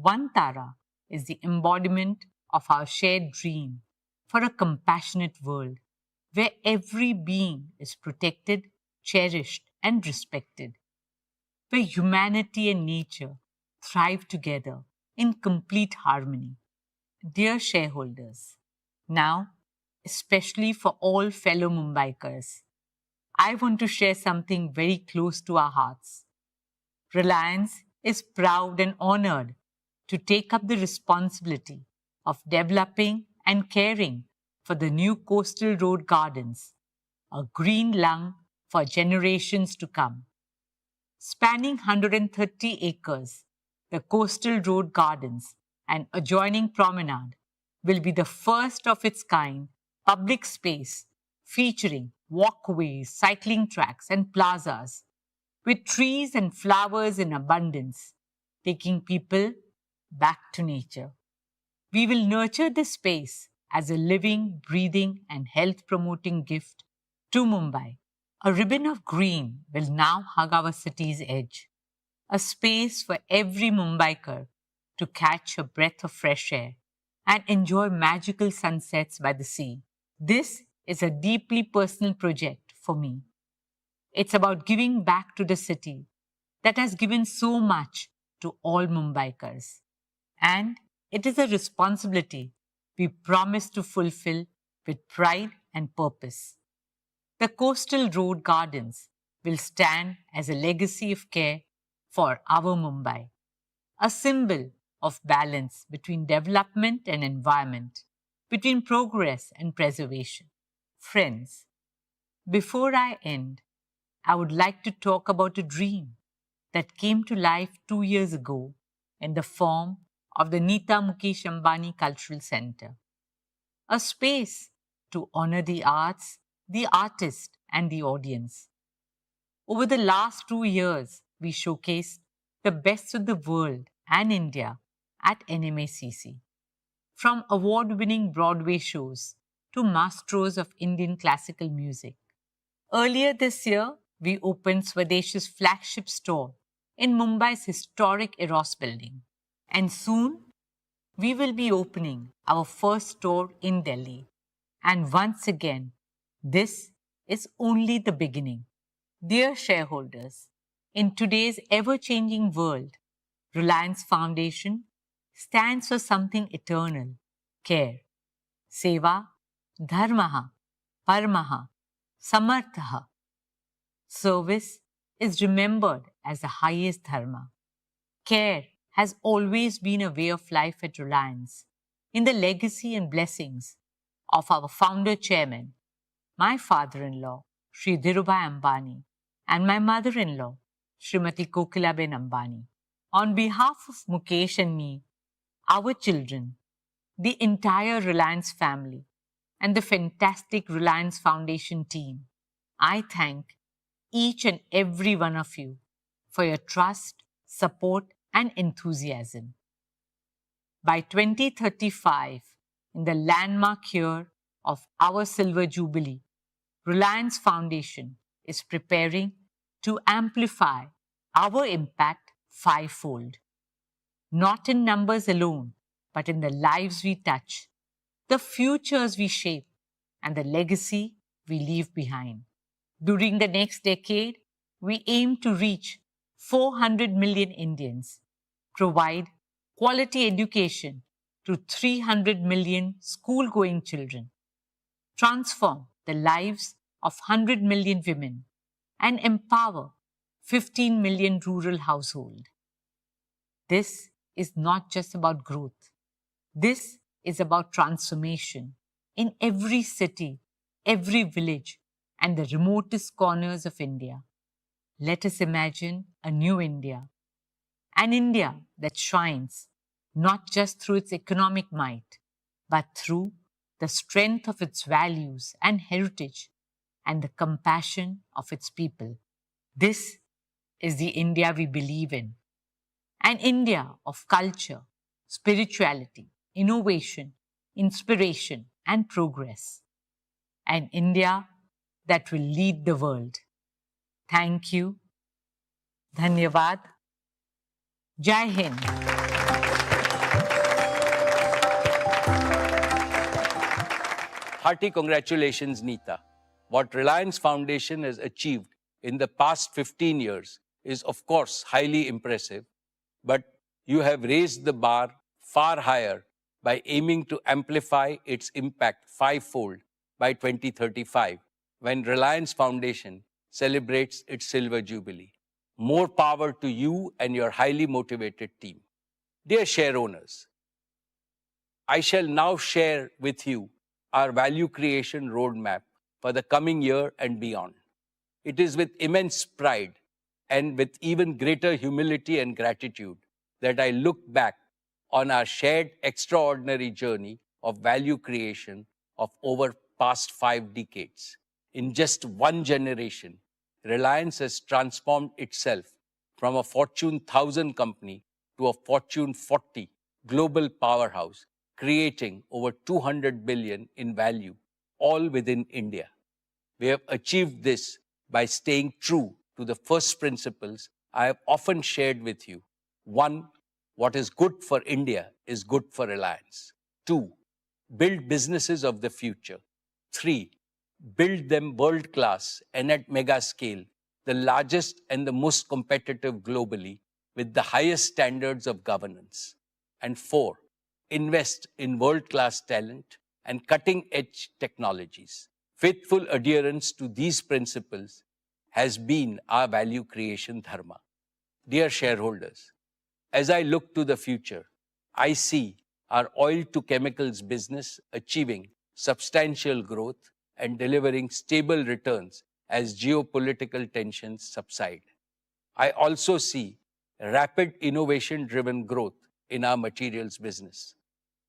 Vantara is the embodiment of our shared dream for a compassionate world where every being is protected, cherished, and respected, where humanity and nature thrive together in complete harmony. Dear shareholders, now, especially for all fellow Mumbaikars, I want to share something very close to our hearts. Reliance is proud and honored to take up the responsibility of developing and caring for the new coastal road gardens, a green lung for generations to come. Spanning 130 acres, the coastal road gardens and adjoining promenade will be the first of its kind public space featuring walkways, cycling tracks, and plazas with trees and flowers in abundance, taking people back to nature. We will nurture this space as a living, breathing, and health promoting gift to Mumbai. A ribbon of green will now hug our city's edge, a space for every Mumbaiker to catch a breath of fresh air and enjoy magical sunsets by the sea. This is a deeply personal project for me. It's about giving back to the city that has given so much to all Mumbaikars. And it is a responsibility we promise to fulfill with pride and purpose. The coastal road gardens will stand as a legacy of care for our Mumbai, a symbol of balance between development and environment, between progress and preservation. Friends, before I end, I would like to talk about a dream that came to life 2 years ago in the form of the Nita Mukesh Ambani Cultural Center, a space to honor the arts, the artist, and the audience. Over the last 2 years, we showcased the best of the world and India at NMACC. From award-winning Broadway shows to masters of Indian classical music. Earlier this year, we opened Swadesh's flagship store in Mumbai's historic Eros building. And soon, we will be opening our first store in Delhi. And once again, this is only the beginning. Dear shareholders, in today's ever-changing world, Reliance Foundation stands for something eternal, care. Seva, dharmaha, paramaha, samarthaha. Service is remembered as the highest dharma. Care has always been a way of life at Reliance, in the legacy and blessings of our founder chairman, my father-in-law, Sri Dhirubhai Ambani, and my mother-in-law, Srimati Kokilaben Ambani. On behalf of Mukesh and me, our children, the entire Reliance family, and the fantastic Reliance Foundation team, I thank each and every one of you for your trust, support, and enthusiasm. By 2035, in the landmark year of our Silver Jubilee, Reliance Foundation is preparing to amplify our impact fivefold. Not in numbers alone, but in the lives we touch, the futures we shape, and the legacy we leave behind. During the next decade, we aim to reach 400 million Indians, provide quality education to 300 million school-going children, transform the lives of 100 million women, and empower 15 million rural households. This is not just about growth. This is about transformation in every city, every village, and the remotest corners of India. Let us imagine a new India, an India that shines not just through its economic might, but through the strength of its values and heritage and the compassion of its people. This is the India we believe in, an India of culture, spirituality, innovation, inspiration, and progress. An India that will lead the world. Thank you. Dhanyavad. Jai Hind. Hearty congratulations, Neeta. What Reliance Foundation has achieved in the past 15 years is, of course, highly impressive, but you have raised the bar far higher by aiming to amplify its impact fivefold by 2035, when Reliance Foundation celebrates its Silver Jubilee. More power to you and your highly motivated team. Dear share owners, I shall now share with you our value creation roadmap for the coming year and beyond. It is with immense pride and with even greater humility and gratitude that I look back on our shared extraordinary journey of value creation of over past 5 decades. In just one generation, Reliance has transformed itself from a Fortune 1000 company to a Fortune 40 global powerhouse, creating over 200 billion in value, all within India. We have achieved this by staying true to the first principles I have often shared with you. 1, what is good for India is good for Reliance. 2, build businesses of the future. 3, build them world-class and at mega scale, the largest and the most competitive globally, with the highest standards of governance. And 4, invest in world-class talent and cutting-edge technologies. Faithful adherence to these principles has been our value creation dharma. Dear shareholders, as I look to the future, I see our oil to chemicals business achieving substantial growth and delivering stable returns as geopolitical tensions subside. I also see rapid innovation-driven growth in our materials business.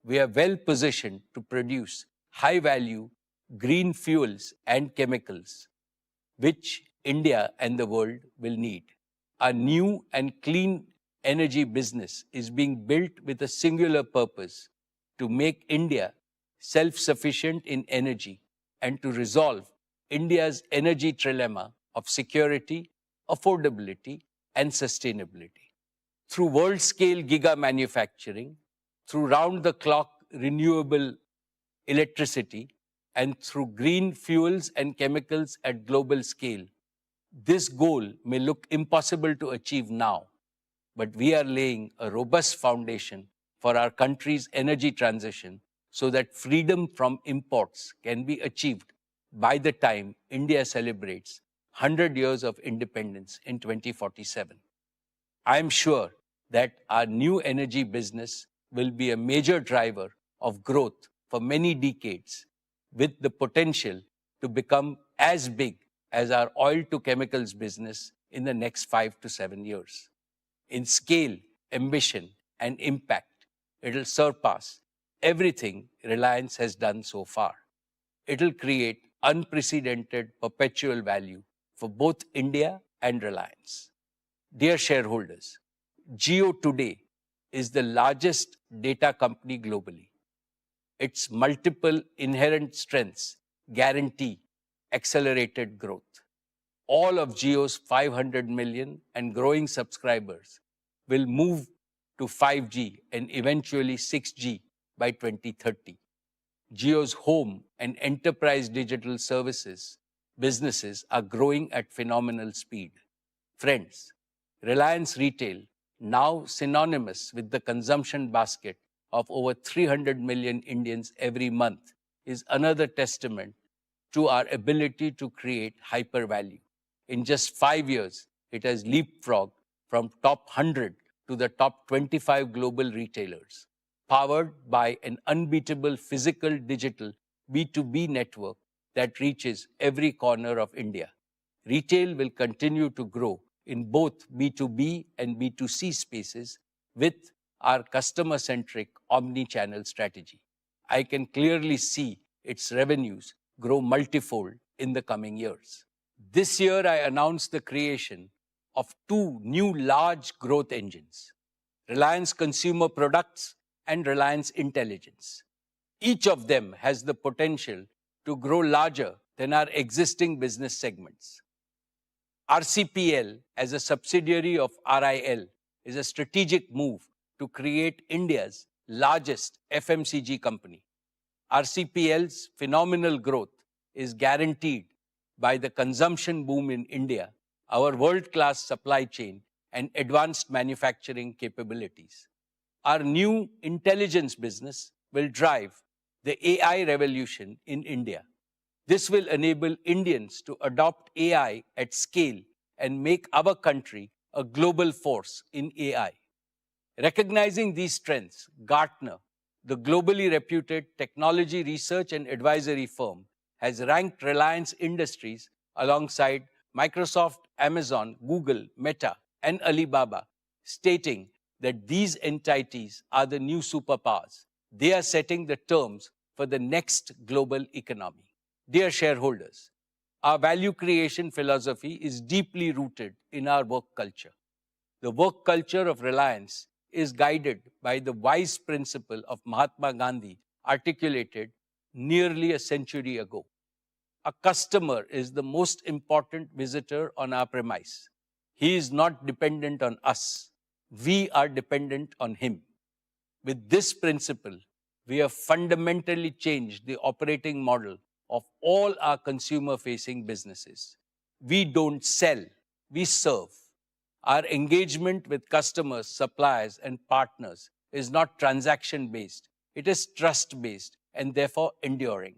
We are well positioned to produce high-value green fuels and chemicals, which India and the world will need. Our new and clean energy business is being built with a singular purpose: to make India self-sufficient in energy and to resolve India's energy trilemma of security, affordability, and sustainability. Through world-scale giga manufacturing, through round-the-clock renewable electricity, and through green fuels and chemicals at global scale, this goal may look impossible to achieve now, but we are laying a robust foundation for our country's energy transition so that freedom from imports can be achieved by the time India celebrates 100 years of independence in 2047. I am sure that our new energy business will be a major driver of growth for many decades, with the potential to become as big as our oil to chemicals business in the next 5 to 7 years. In scale, ambition, and impact, it'll surpass everything Reliance has done so far. It'll create unprecedented perpetual value for both India and Reliance. Dear shareholders, Jio today is the largest data company globally. Its multiple inherent strengths guarantee accelerated growth. All of Jio's 500 million and growing subscribers will move to 5G and eventually 6G by 2030. Jio's home and enterprise digital services businesses are growing at phenomenal speed. Friends, Reliance Retail, now synonymous with the consumption basket of over 300 million Indians every month, is another testament to our ability to create hyper value. In just 5 years, it has leapfrogged from top 100 to the top 25 global retailers, powered by an unbeatable physical digital B2B network that reaches every corner of India. Retail will continue to grow in both B2B and B2C spaces with our customer-centric omni-channel strategy. I can clearly see its revenues grow multifold in the coming years. This year, I announced the creation of 2 new large growth engines, Reliance Consumer Products and Reliance Intelligence. Each of them has the potential to grow larger than our existing business segments. RCPL, as a subsidiary of RIL, is a strategic move to create India's largest FMCG company. RCPL's phenomenal growth is guaranteed by the consumption boom in India, our world-class supply chain, and advanced manufacturing capabilities. Our new intelligence business will drive the AI revolution in India. This will enable Indians to adopt AI at scale and make our country a global force in AI. Recognizing these strengths, Gartner, the globally reputed technology research and advisory firm, has ranked Reliance Industries alongside Microsoft, Amazon, Google, Meta, and Alibaba, stating that these entities are the new superpowers. They are setting the terms for the next global economy. Dear shareholders, our value creation philosophy is deeply rooted in our work culture. The work culture of Reliance is guided by the wise principle of Mahatma Gandhi, articulated nearly a century ago. A customer is the most important visitor on our premise. He is not dependent on us. We are dependent on him. With this principle, we have fundamentally changed the operating model of all our consumer-facing businesses. We don't sell, we serve. Our engagement with customers, suppliers, and partners is not transaction-based. It is trust-based and therefore enduring.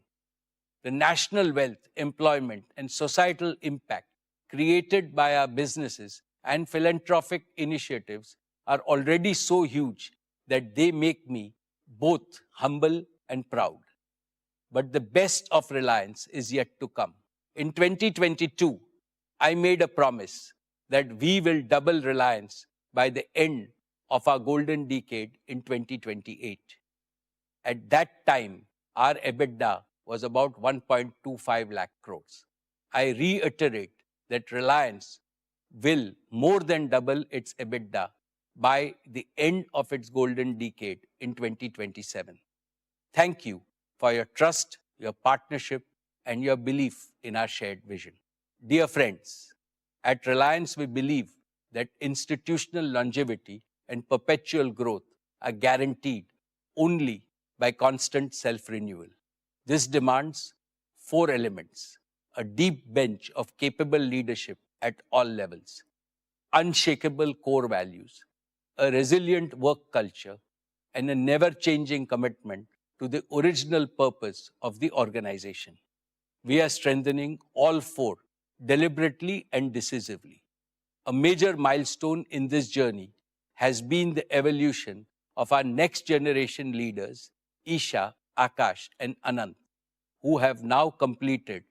The national wealth, employment, and societal impact created by our businesses and philanthropic initiatives are already so huge that they make me both humble and proud. But the best of Reliance is yet to come. In 2022, I made a promise that we will double Reliance by the end of our golden decade in 2028. At that time, our EBITDA was about 1.25 lakh crores. I reiterate that Reliance will more than double its EBITDA by the end of its golden decade in 2027. Thank you for your trust, your partnership, and your belief in our shared vision. Dear friends, at Reliance, we believe that institutional longevity and perpetual growth are guaranteed only by constant self-renewal. This demands 4 elements: a deep bench of capable leadership at all levels, unshakable core values, a resilient work culture, and a never-changing commitment to the original purpose of the organization. We are strengthening all 4 deliberately and decisively. A major milestone in this journey has been the evolution of our next generation leaders, Isha, Akash, and Anant, who have now completed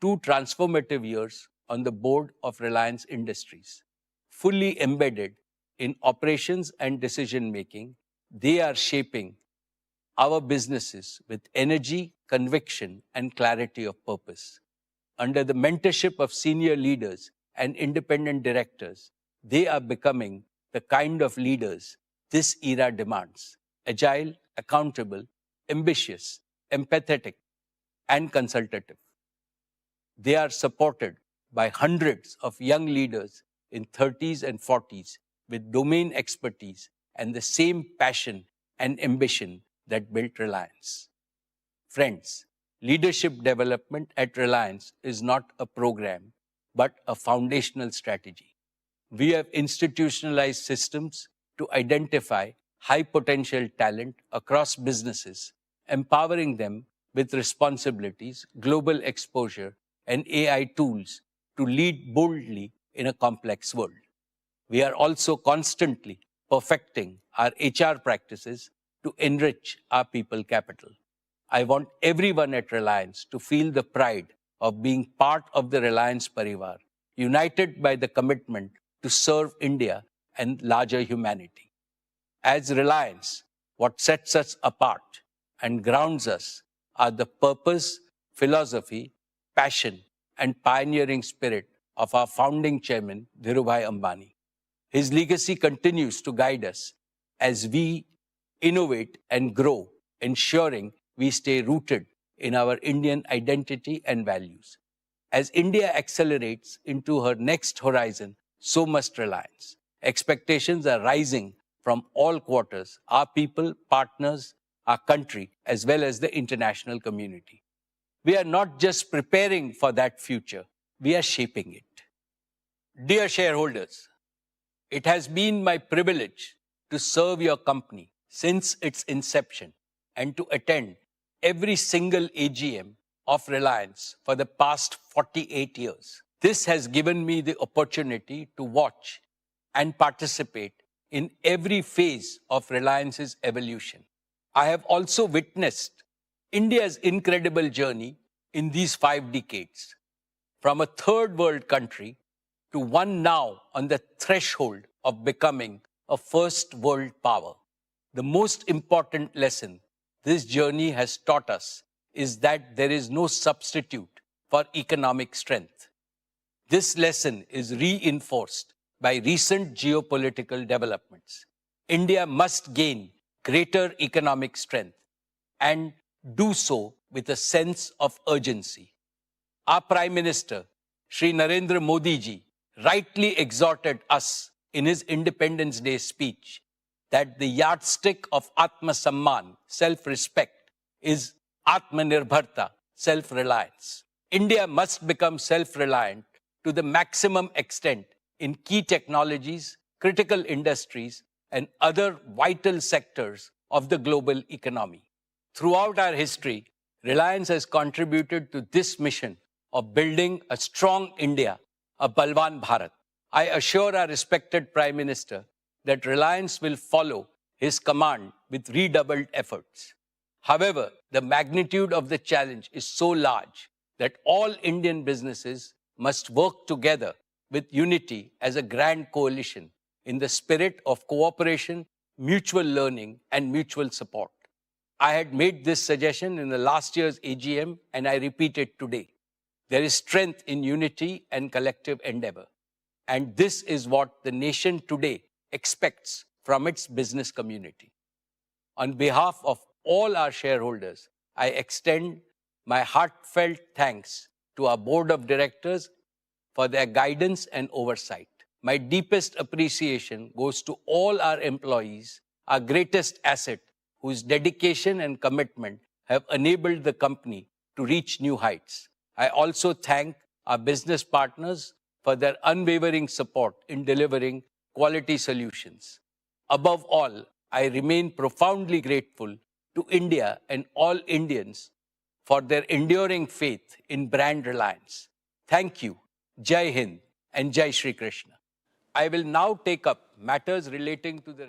2 transformative years on the board of Reliance Industries. Fully embedded in operations and decision-making, they are shaping our businesses with energy, conviction, and clarity of purpose. under the mentorship of senior leaders and independent directors, they are becoming the kind of leaders this era demands: agile, accountable, ambitious, empathetic, and consultative. They are supported by hundreds of young leaders in 30s and 40s with domain expertise and the same passion and ambition that built Reliance. Friends, leadership development at Reliance is not a program, but a foundational strategy. We have institutionalized systems to identify high potential talent across businesses, empowering them with responsibilities, global exposure, and AI tools to lead boldly in a complex world. We are also constantly perfecting our HR practices to enrich our people capital. I want everyone at Reliance to feel the pride of being part of the Reliance Parivar, united by the commitment to serve India and larger humanity. As Reliance, what sets us apart and grounds us are the purpose, philosophy, passion, and pioneering spirit of our founding chairman, Dhirubhai Ambani. His legacy continues to guide us as we innovate and grow, ensuring we stay rooted in our Indian identity and values. As India accelerates into her next horizon, so must Reliance. Expectations are rising from all quarters: our people, partners, our country, as well as the international community. We are not just preparing for that future, we are shaping it. Dear shareholders, it has been my privilege to serve your company since its inception and to attend every single AGM of Reliance for the past 48 years. This has given me the opportunity to watch and participate in every phase of Reliance's evolution. I have also witnessed India's incredible journey in these 5 decades, from a third world country to one now on the threshold of becoming a first world power. The most important lesson this journey has taught us is that there is no substitute for economic strength. This lesson is reinforced by recent geopolitical developments. India must gain greater economic strength and do so with a sense of urgency. Our Prime Minister, Shri Narendra Modi ji, rightly exhorted us in his Independence Day speech that the yardstick of Atma Samman, self-respect, is Atmanirbharta, self-reliance. India must become self-reliant to the maximum extent in key technologies, critical industries, and other vital sectors of the global economy. Throughout our history, Reliance has contributed to this mission of building a strong India, a Balwan Bharat. I assure our respected Prime Minister that Reliance will follow his command with redoubled efforts. However, the magnitude of the challenge is so large that all Indian businesses must work together with unity as a grand coalition in the spirit of cooperation, mutual learning, and mutual support. I had made this suggestion in the last year's AGM, and I repeat it today. There is strength in unity and collective endeavor. And this is what the nation today expects from its business community. On behalf of all our shareholders, I extend my heartfelt thanks to our board of directors for their guidance and oversight. My deepest appreciation goes to all our employees, our greatest asset, whose dedication and commitment have enabled the company to reach new heights. I also thank our business partners for their unwavering support in delivering quality solutions. Above all, I remain profoundly grateful to India and all Indians for their enduring faith in brand Reliance. Thank you, Jai Hind and Jai Shri Krishna. I will now take up matters relating to the